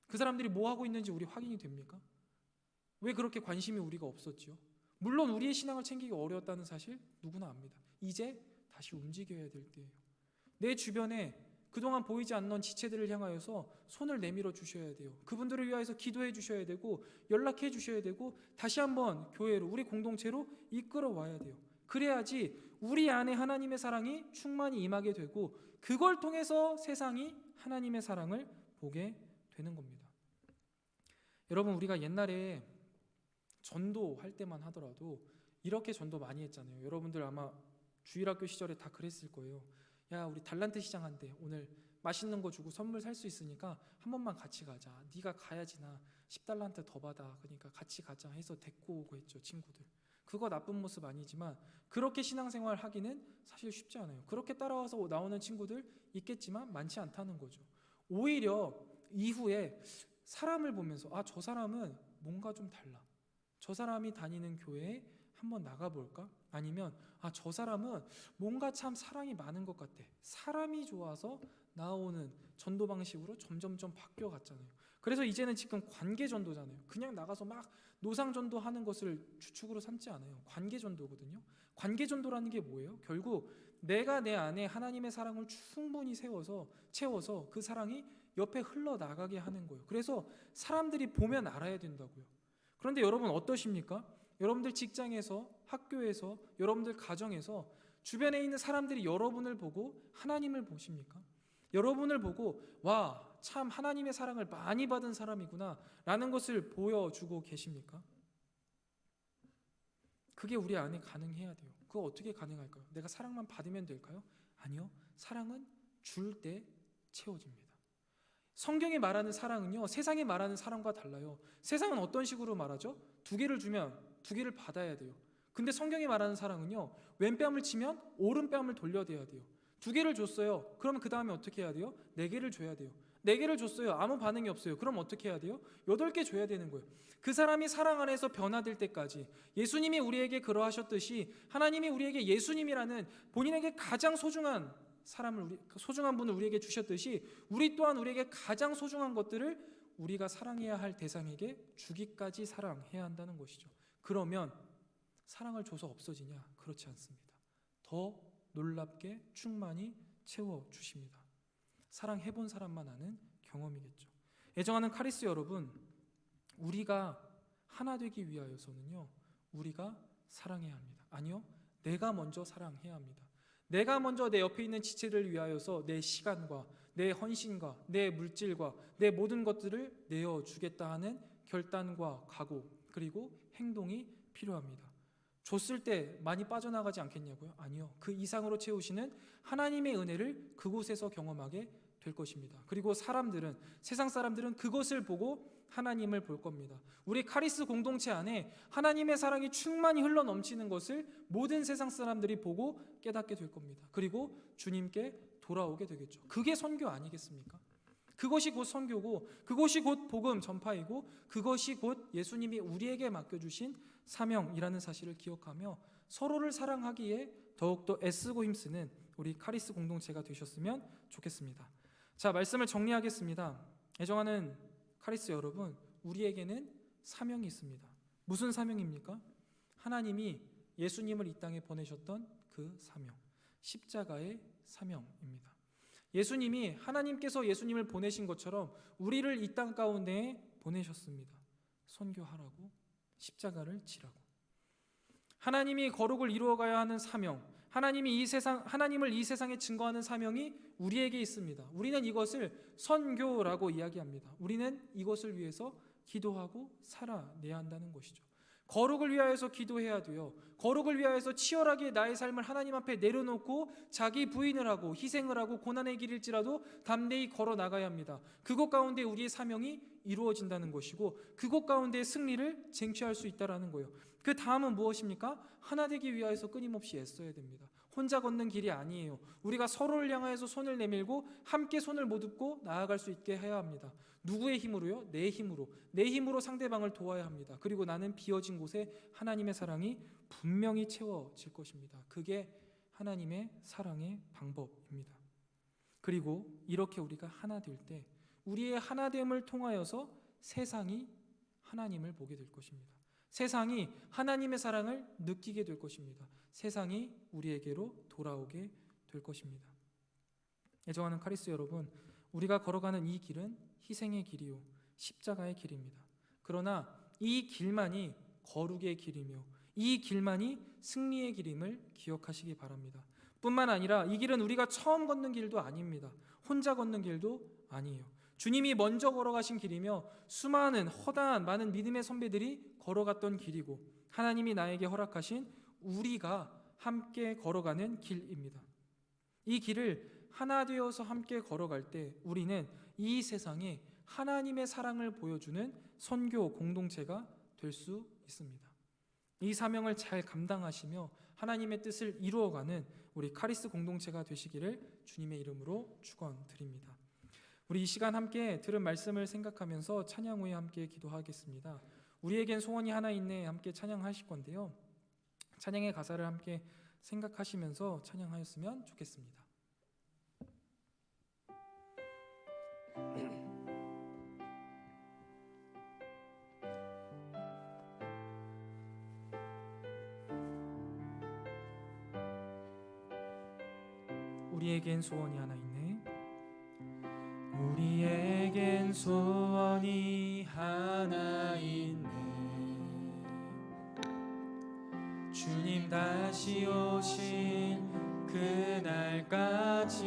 그 사람들이 뭐 하고 있는지 우리 확인이 됩니까? 왜 그렇게 관심이 우리가 없었지요? 물론 우리의 신앙을 챙기기 어려웠다는 사실 누구나 압니다. 이제 다시 움직여야 될 때예요. 내 주변에 그동안 보이지 않는 지체들을 향하여서 손을 내밀어 주셔야 돼요. 그분들을 위하여서 기도해 주셔야 되고 연락해 주셔야 되고 다시 한번 교회로, 우리 공동체로 이끌어 와야 돼요. 그래야지 우리 안에 하나님의 사랑이 충만히 임하게 되고 그걸 통해서 세상이 하나님의 사랑을 보게 되는 겁니다. 여러분, 우리가 옛날에 전도할 때만 하더라도 이렇게 전도 많이 했잖아요. 여러분들 아마 주일학교 시절에 다 그랬을 거예요. 야, 우리 달란트 시장 한대. 오늘 맛있는 거 주고 선물 살 수 있으니까 한 번만 같이 가자. 네가 가야지 나 10달란트 더 받아. 그러니까 같이 가자 해서 데리고 오고 했죠, 친구들. 그거 나쁜 모습 아니지만 그렇게 신앙생활 하기는 사실 쉽지 않아요. 그렇게 따라와서 나오는 친구들 있겠지만 많지 않다는 거죠. 오히려 이후에 사람을 보면서 아, 저 사람은 뭔가 좀 달라. 저 사람이 다니는 교회에 한번 나가볼까? 아니면 아, 저 사람은 뭔가 참 사랑이 많은 것 같아. 사람이 좋아서 나오는 전도 방식으로 점점점 바뀌어갔잖아요. 그래서 이제는 지금 관계 전도잖아요. 그냥 나가서 막 노상 전도하는 것을 주축으로 삼지 않아요. 관계 전도거든요. 관계 전도라는 게 뭐예요? 결국 내가 내 안에 하나님의 사랑을 충분히 채워서 그 사랑이 옆에 흘러나가게 하는 거예요. 그래서 사람들이 보면 알아야 된다고요. 그런데 여러분 어떠십니까? 여러분들 직장에서, 학교에서, 여러분들 가정에서 주변에 있는 사람들이 여러분을 보고 하나님을 보십니까? 여러분을 보고 와, 참 하나님의 사랑을 많이 받은 사람이구나 라는 것을 보여주고 계십니까? 그게 우리 안에 가능해야 돼요. 그거 어떻게 가능할까요? 내가 사랑만 받으면 될까요? 아니요. 사랑은 줄 때 채워집니다. 성경이 말하는 사랑은요, 세상이 말하는 사랑과 달라요. 세상은 어떤 식으로 말하죠? 2개를 주면 2개를 받아야 돼요. 근데 성경이 말하는 사랑은요, 왼뺨을 치면 오른뺨을 돌려대야 돼요. 2개를 줬어요. 그러면 그 다음에 어떻게 해야 돼요? 4개를 줘야 돼요. 4개를 줬어요. 아무 반응이 없어요. 그럼 어떻게 해야 돼요? 8개 줘야 되는 거예요. 그 사람이 사랑 안에서 변화될 때까지 예수님이 우리에게 그러하셨듯이 하나님이 우리에게 예수님이라는 본인에게 가장 소중한 소중한 분을 우리에게 주셨듯이 우리 또한 우리에게 가장 소중한 것들을 우리가 사랑해야 할 대상에게 주기까지 사랑해야 한다는 것이죠. 그러면 사랑을 줘서 없어지냐? 그렇지 않습니다. 더 놀랍게 충만히 채워주십니다. 사랑해본 사람만 아는 경험이겠죠. 애정하는 카리스 여러분, 우리가 하나 되기 위하여서는요, 우리가 사랑해야 합니다. 아니요, 내가 먼저 사랑해야 합니다. 내가 먼저 내 옆에 있는 지체를 위하여서 내 시간과 내 헌신과 내 물질과 내 모든 것들을 내어주겠다 하는 결단과 각오 그리고 행동이 필요합니다. 줬을 때 많이 빠져나가지 않겠냐고요? 아니요. 그 이상으로 채우시는 하나님의 은혜를 그곳에서 경험하게 될 것입니다. 그리고 세상 사람들은 그것을 보고 하나님을 볼 겁니다. 우리 카리스 공동체 안에 하나님의 사랑이 충만히 흘러 넘치는 것을 모든 세상 사람들이 보고 깨닫게 될 겁니다. 그리고 주님께 돌아오게 되겠죠. 그게 선교 아니겠습니까? 그것이 곧 선교고 그것이 곧 복음 전파이고 그것이 곧 예수님이 우리에게 맡겨주신 사명이라는 사실을 기억하며 서로를 사랑하기에 더욱더 애쓰고 힘쓰는 우리 카리스 공동체가 되셨으면 좋겠습니다. 자, 말씀을 정리하겠습니다. 애정하는 카리스 여러분, 우리에게는 사명이 있습니다. 무슨 사명입니까? 하나님이 예수님을 이 땅에 보내셨던 그 사명, 십자가의 사명입니다. 예수님이 하나님께서 예수님을 보내신 것처럼 우리를 이 땅 가운데에 보내셨습니다. 선교하라고, 십자가를 지라고. 하나님이 거룩을 이루어가야 하는 사명, 하나님을 이 세상에 증거하는 사명이 우리에게 있습니다. 우리는 이것을 선교라고 이야기합니다. 우리는 이것을 위해서 기도하고 살아내야 한다는 것이죠. 거룩을 위하여서 기도해야 돼요. 거룩을 위하여서 치열하게 나의 삶을 하나님 앞에 내려놓고 자기 부인을 하고 희생을 하고 고난의 길일지라도 담대히 걸어 나가야 합니다. 그곳 가운데 우리의 사명이 이루어진다는 것이고 그곳 가운데 승리를 쟁취할 수 있다라는 거예요. 그 다음은 무엇입니까? 하나 되기 위하여서 끊임없이 애써야 됩니다. 혼자 걷는 길이 아니에요. 우리가 서로를 향하여서 손을 내밀고 함께 손을 못잡고 나아갈 수 있게 해야 합니다. 누구의 힘으로요? 내 힘으로. 내 힘으로 상대방을 도와야 합니다. 그리고 나는 비어진 곳에 하나님의 사랑이 분명히 채워질 것입니다. 그게 하나님의 사랑의 방법입니다. 그리고 이렇게 우리가 하나 될 때 우리의 하나됨을 통하여서 세상이 하나님을 보게 될 것입니다. 세상이 하나님의 사랑을 느끼게 될 것입니다. 세상이 우리에게로 돌아오게 될 것입니다. 애정하는 카리스 여러분, 우리가 걸어가는 이 길은 희생의 길이요 십자가의 길입니다. 그러나 이 길만이 거룩의 길이며 이 길만이 승리의 길임을 기억하시기 바랍니다. 뿐만 아니라 이 길은 우리가 처음 걷는 길도 아닙니다. 혼자 걷는 길도 아니에요. 주님이 먼저 걸어가신 길이며 수많은 허다한 많은 믿음의 선배들이 걸어갔던 길이고 하나님이 나에게 허락하신 우리가 함께 걸어가는 길입니다. 이 길을 하나 되어서 함께 걸어갈 때 우리는 이 세상에 하나님의 사랑을 보여주는 선교 공동체가 될 수 있습니다. 이 사명을 잘 감당하시며 하나님의 뜻을 이루어가는 우리 카리스 공동체가 되시기를 주님의 이름으로 축원드립니다. 우리 이 시간 함께 들은 말씀을 생각하면서 찬양 후에 함께 기도하겠습니다. 우리에겐 소원이 하나 있네 함께 찬양하실 건데요. 찬양의 가사를 함께 생각하시면서 찬양하였으면 좋겠습니다. 우리에겐 소원이 하나 있네. 우리에겐 소원이 하나 있네. 주님 다시 오실 그날까지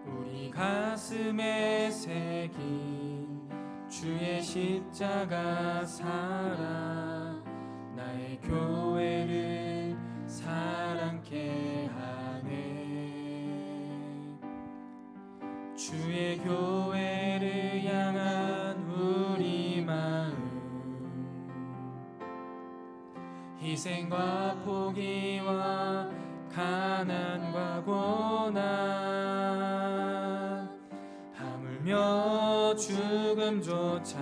우리 가슴에 새긴 주의 십자가 살아 나의 교회를 사랑케 하네. 주의 교회를 향한 우리 마음 희생과 포기와 가난과 고난 하물며 죽음조차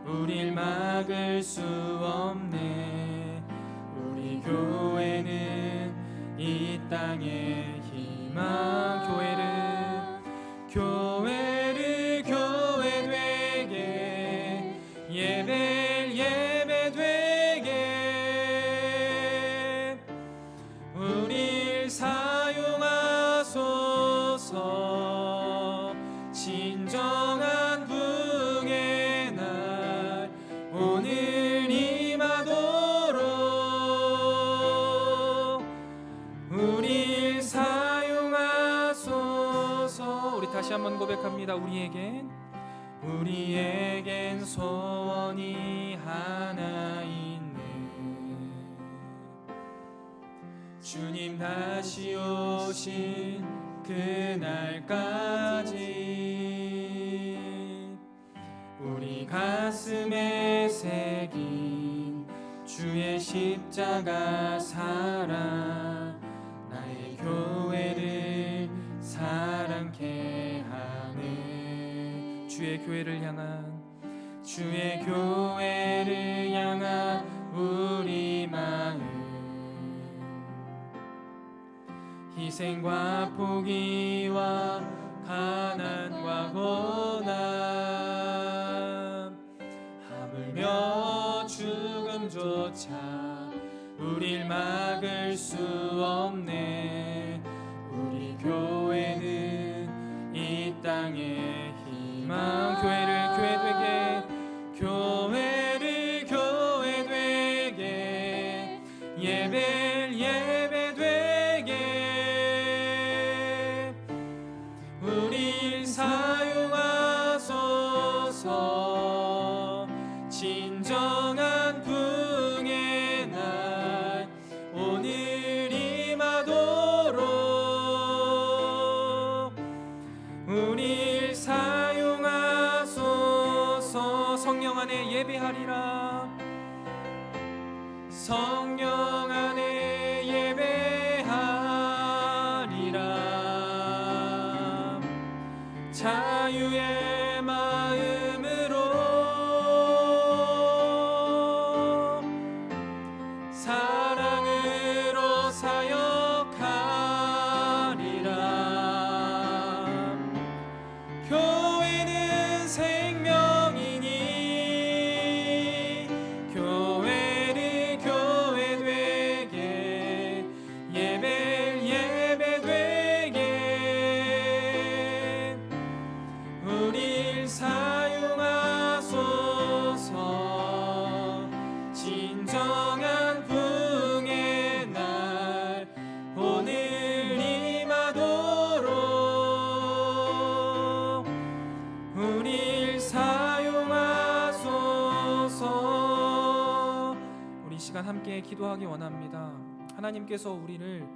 우릴 막을 수 없네. 우리 교회는 이 땅의 희망. 교회를 교회 되게 예배를 예배 되게 우릴 사용하소서. 진정한 부흥의 날 오늘 임하도록 우릴 사용하소서. 우리 다시 한번 고백합니다. 우리에겐 소원이 하나 있네. 주님 다시 오신 그날까지 우리 가슴에 새긴 주의 십자가 살아 나의 교회를 사랑케 하네. 주의 교회를 향한 우리 마음 희생과 포기와 가난과 고난 하물며 죽음조차 우릴 막을 수 없네. 우리 교회는 이 땅의 희망. 교회를 교회 되게 예배를 예배 되게 우릴 사용하소서. 진정한 부흥의 날 오늘 임하도록 우릴 사용하소서. 성령 안에 예배하리라. 성령 안에 자유의 마음으로 사랑으로 사역하리라. 교회는 생명이니 교회를 교회 되게 예배를 예배 되게 우릴 사용하소서. 진정한 부흥의 날 오늘 임하도록 우릴 사용하소서. 우리 이 시간 함께 기도하기 원합니다. 하나님께서 우리를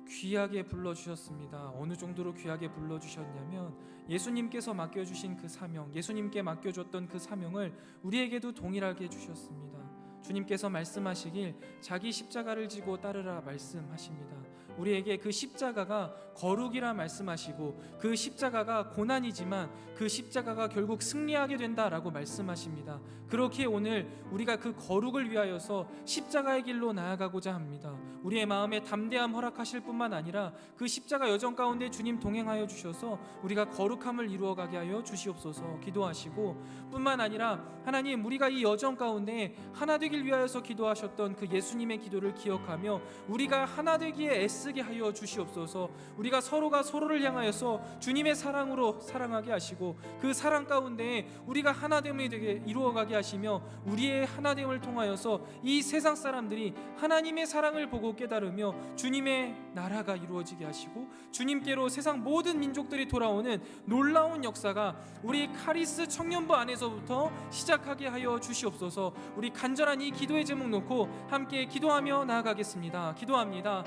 귀하게 불러주셨습니다. 어느 정도로 귀하게 불러주셨냐면 예수님께서 맡겨주신 그 사명, 예수님께 맡겨줬던 그 사명을 우리에게도 동일하게 주셨습니다. 주님께서 말씀하시길 자기 십자가를 지고 따르라 말씀하십니다. 우리에게 그 십자가가 거룩이라 말씀하시고 그 십자가가 고난이지만 그 십자가가 결국 승리하게 된다라고 말씀하십니다. 그렇기에 오늘 우리가 그 거룩을 위하여서 십자가의 길로 나아가고자 합니다. 우리의 마음에 담대함 허락하실 뿐만 아니라 그 십자가 여정 가운데 주님 동행하여 주셔서 우리가 거룩함을 이루어가게 하여 주시옵소서 기도하시고, 뿐만 아니라 하나님, 우리가 이 여정 가운데 하나 되길 위하여서 기도하셨던 그 예수님의 기도를 기억하며 우리가 하나 되기에 애쓰게 하여 주시옵소서. 우리가 서로가 서로를 향하여서 주님의 사랑으로 사랑하게 하시고 그 사랑 가운데 우리가 하나됨이 되게 이루어가게 하시며 우리의 하나됨을 통하여서 이 세상 사람들이 하나님의 사랑을 보고 깨달으며 주님의 나라가 이루어지게 하시고 주님께로 세상 모든 민족들이 돌아오는 놀라운 역사가 우리 카리스 청년부 안에서부터 시작하게 하여 주시옵소서. 우리 간절한 이 기도의 제목 놓고 함께 기도하며 나아가겠습니다. 기도합니다.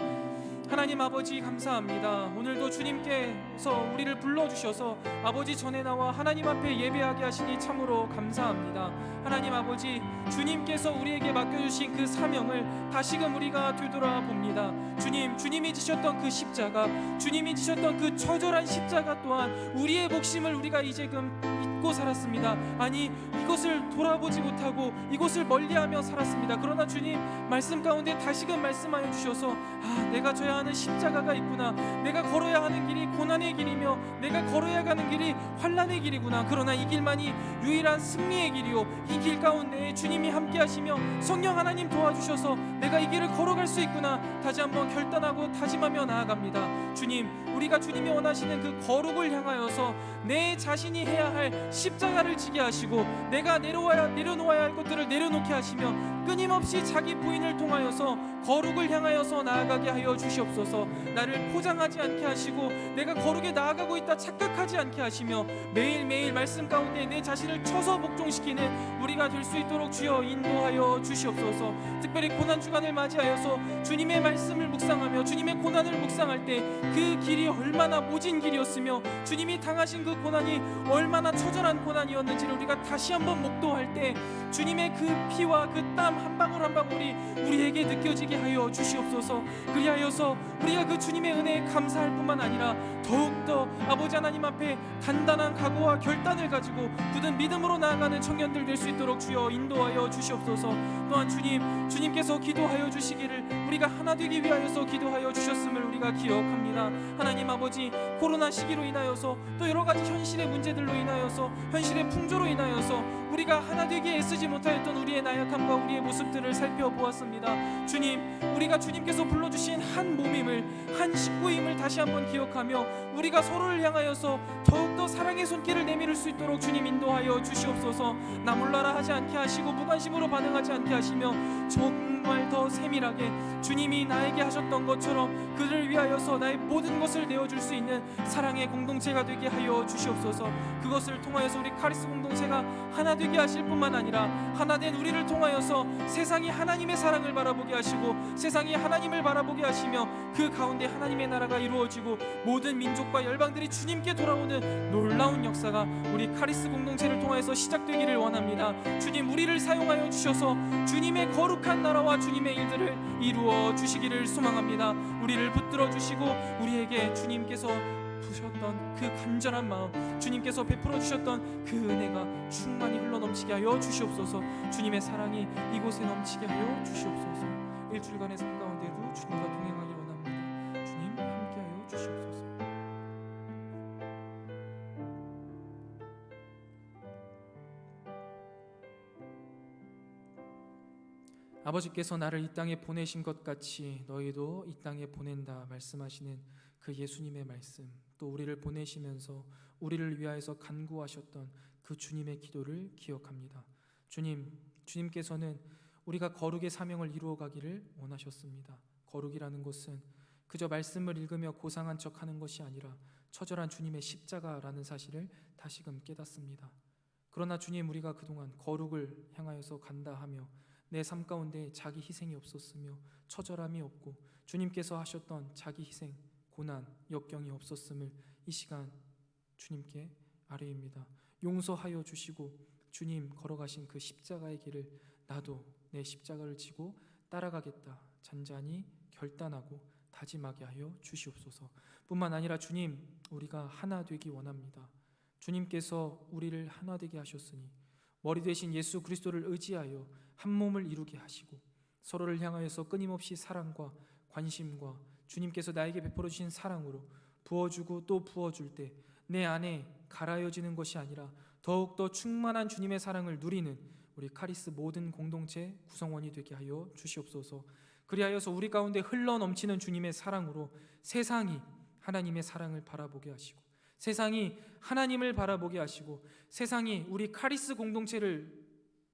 하나님 아버지, 감사합니다. 오늘도 주님께서 우리를 불러주셔서 아버지 전에 나와 하나님 앞에 예배하게 하시니 참으로 감사합니다. 하나님 아버지, 주님께서 우리에게 맡겨주신 그 사명을 다시금 우리가 되돌아봅니다. 주님이 지셨던 그 십자가, 주님이 지셨던 그 처절한 십자가 또한 우리의 목숨을 우리가 이제금 잊고 살았습니다. 아니, 이것을 돌아보지 못하고 이것을 멀리하며 살았습니다. 그러나 주님 말씀 가운데 다시금 말씀하여 주셔서 내가 져야 하는 십자가가 있구나, 내가 걸어야 하는 길이 고난의 길이며 내가 걸어야 가는 길이 환난의 길이구나. 그러나 이 길만이 유일한 승리의 길이요, 이 길 가운데 주님이 함께 하시며 성령 하나님 도와주셔서 내가 이 길을 걸어갈 수 있구나 다시 한번 결단하고 다짐하며 나아갑니다. 주님, 우리가 주님이 원하시는 그 거룩을 향하여서 내 자신이 해야 할 십자가를 지게 하시고 내가 내려놓아야 할 것들을 내려놓게 하시며 끊임없이 자기 부인을 통하여서 거룩을 향하여서 나아가게 하여 주시옵소서. 나를 포장하지 않게 하시고 내가 거룩에 나아가고 있다 착각하지 않게 하시며 매일매일 말씀 가운데 내 자신을 쳐서 복종시키는 우리가 될 수 있도록 주여 인도하여 주시옵소서. 특별히 고난주간을 맞이하여서 주님의 말씀을 묵상하며 주님의 고난을 묵상할 때 그 길이 얼마나 모진 길이었으며 주님이 당하신 그 고난이 얼마나 처절한 고난이었는지를 우리가 다시 한번 목도할 때 주님의 그 피와 그 땀 한 방울 한 방울이 우리에게 느껴지게 하여 주시옵소서. 그리하여서 우리가 그 주님의 은혜에 감사할 뿐만 아니라 더욱더 아버지 하나님 앞에 단단한 각오와 결단을 가지고 굳은 믿음으로 나아가는 청년들 될 수 있도록 주여 인도하여 주시옵소서. 또한 주님께서 기도하여 주시기를 우리가 하나 되기 위하여서 기도하여 주셨음을 우리가 기억합니다. 하나님 아버지, 코로나 시기로 인하여서 또 여러 가지 현실의 문제들로 인하여서 현실의 풍조로 인하여서 우리가 하나 되기에 애쓰지 못하였던 우리의 나약함과 우리의 모습들을 살펴보았습니다. 주님, 우리가 주님께서 불러주신 한 몸임을, 한 식구임을 다시 한번 기억하며 우리가 서로를 향하여서 더욱더 사랑의 손길을 내밀을 수 있도록 주님 인도하여 주시옵소서. 나 몰라라 하지 않게 하시고 무관심으로 반응하지 않게 하시며 정말 더 세밀하게 주님이 나에게 하셨던 것처럼 그를 위하여서 나의 모든 것을 내어줄 수 있는 사랑의 공동체가 되게 하여 주시옵소서. 그것을 통하여서 우리 카리스 공동체가 하나 되게 하실 뿐만 아니라 하나 된 우리를 통하여서 세상이 하나님의 사랑을 바라보게 하시고 세상이 하나님을 바라보게 하시며 그 가운데 하나님의 나라가 이루어지고 모든 민족과 열방들이 주님께 돌아오는 놀라운 역사가 우리 카리스 공동체를 통하여서 시작되기를 원합니다. 주님, 우리를 사용하여 주셔서 주님의 거룩한 나라와 주님의 일들을 이루어 주시기를 소망합니다. 우리를 붙들어 주시고 우리에게 주님께서 부셨던 그 간절한 마음, 주님께서 베풀어 주셨던 그 은혜가 충만히 흘러넘치게 하여 주시옵소서. 주님의 사랑이 이곳에 넘치게 하여 주시옵소서. 일주일간의 삶 가운데도 주님과 동행하길 원합니다. 주님 함께하여 주시옵소서. 아버지께서 나를 이 땅에 보내신 것 같이 너희도 이 땅에 보낸다 말씀하시는 그 예수님의 말씀, 또 우리를 보내시면서 우리를 위하여서 간구하셨던 그 주님의 기도를 기억합니다. 주님께서는 우리가 거룩의 사명을 이루어 가기를 원하셨습니다. 거룩이라는 것은 그저 말씀을 읽으며 고상한 척하는 것이 아니라 처절한 주님의 십자가라는 사실을 다시금 깨닫습니다. 그러나 주님, 우리가 그동안 거룩을 향하여서 간다 하며 내 삶 가운데 자기 희생이 없었으며 처절함이 없고 주님께서 하셨던 자기 희생, 고난, 역경이 없었음을 이 시간 주님께 아뢰입니다. 용서하여 주시고 주님 걸어가신 그 십자가의 길을 나도 내 십자가를 지고 따라가겠다 잔잔히 결단하고 다짐하게 하여 주시옵소서. 뿐만 아니라 주님, 우리가 하나 되기 원합니다. 주님께서 우리를 하나 되게 하셨으니 머리 되신 예수 그리스도를 의지하여 한 몸을 이루게 하시고 서로를 향하여서 끊임없이 사랑과 관심과 주님께서 나에게 베풀어 주신 사랑으로 부어주고 또 부어줄 때 내 안에 갈아여지는 것이 아니라 더욱더 충만한 주님의 사랑을 누리는 우리 카리스 모든 공동체 구성원이 되게 하여 주시옵소서. 그리하여서 우리 가운데 흘러넘치는 주님의 사랑으로 세상이 하나님의 사랑을 바라보게 하시고 세상이 하나님을 바라보게 하시고 세상이 우리 카리스 공동체를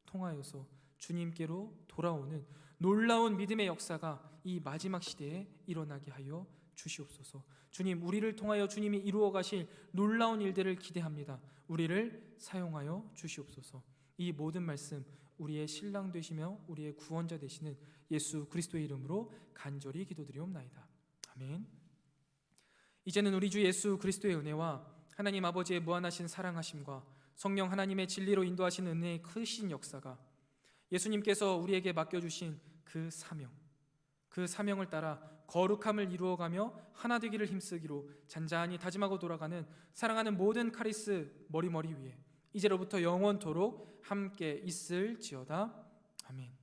통하여서 주님께로 돌아오는 놀라운 믿음의 역사가 이 마지막 시대에 일어나게 하여 주시옵소서. 주님, 우리를 통하여 주님이 이루어 가실 놀라운 일들을 기대합니다. 우리를 사용하여 주시옵소서. 이 모든 말씀 우리의 신랑 되시며 우리의 구원자 되시는 예수 그리스도의 이름으로 간절히 기도드리옵나이다. 아멘. 이제는 우리 주 예수 그리스도의 은혜와 하나님 아버지의 무한하신 사랑하심과 성령 하나님의 진리로 인도하시는 은혜의 크신 역사가 예수님께서 우리에게 맡겨주신 그 사명을 따라 거룩함을 이루어가며 하나 되기를 힘쓰기로 잔잔히 다짐하고 돌아가는 사랑하는 모든 카리스 머리머리 위에 이제로부터 영원토록 함께 있을지어다. 아멘.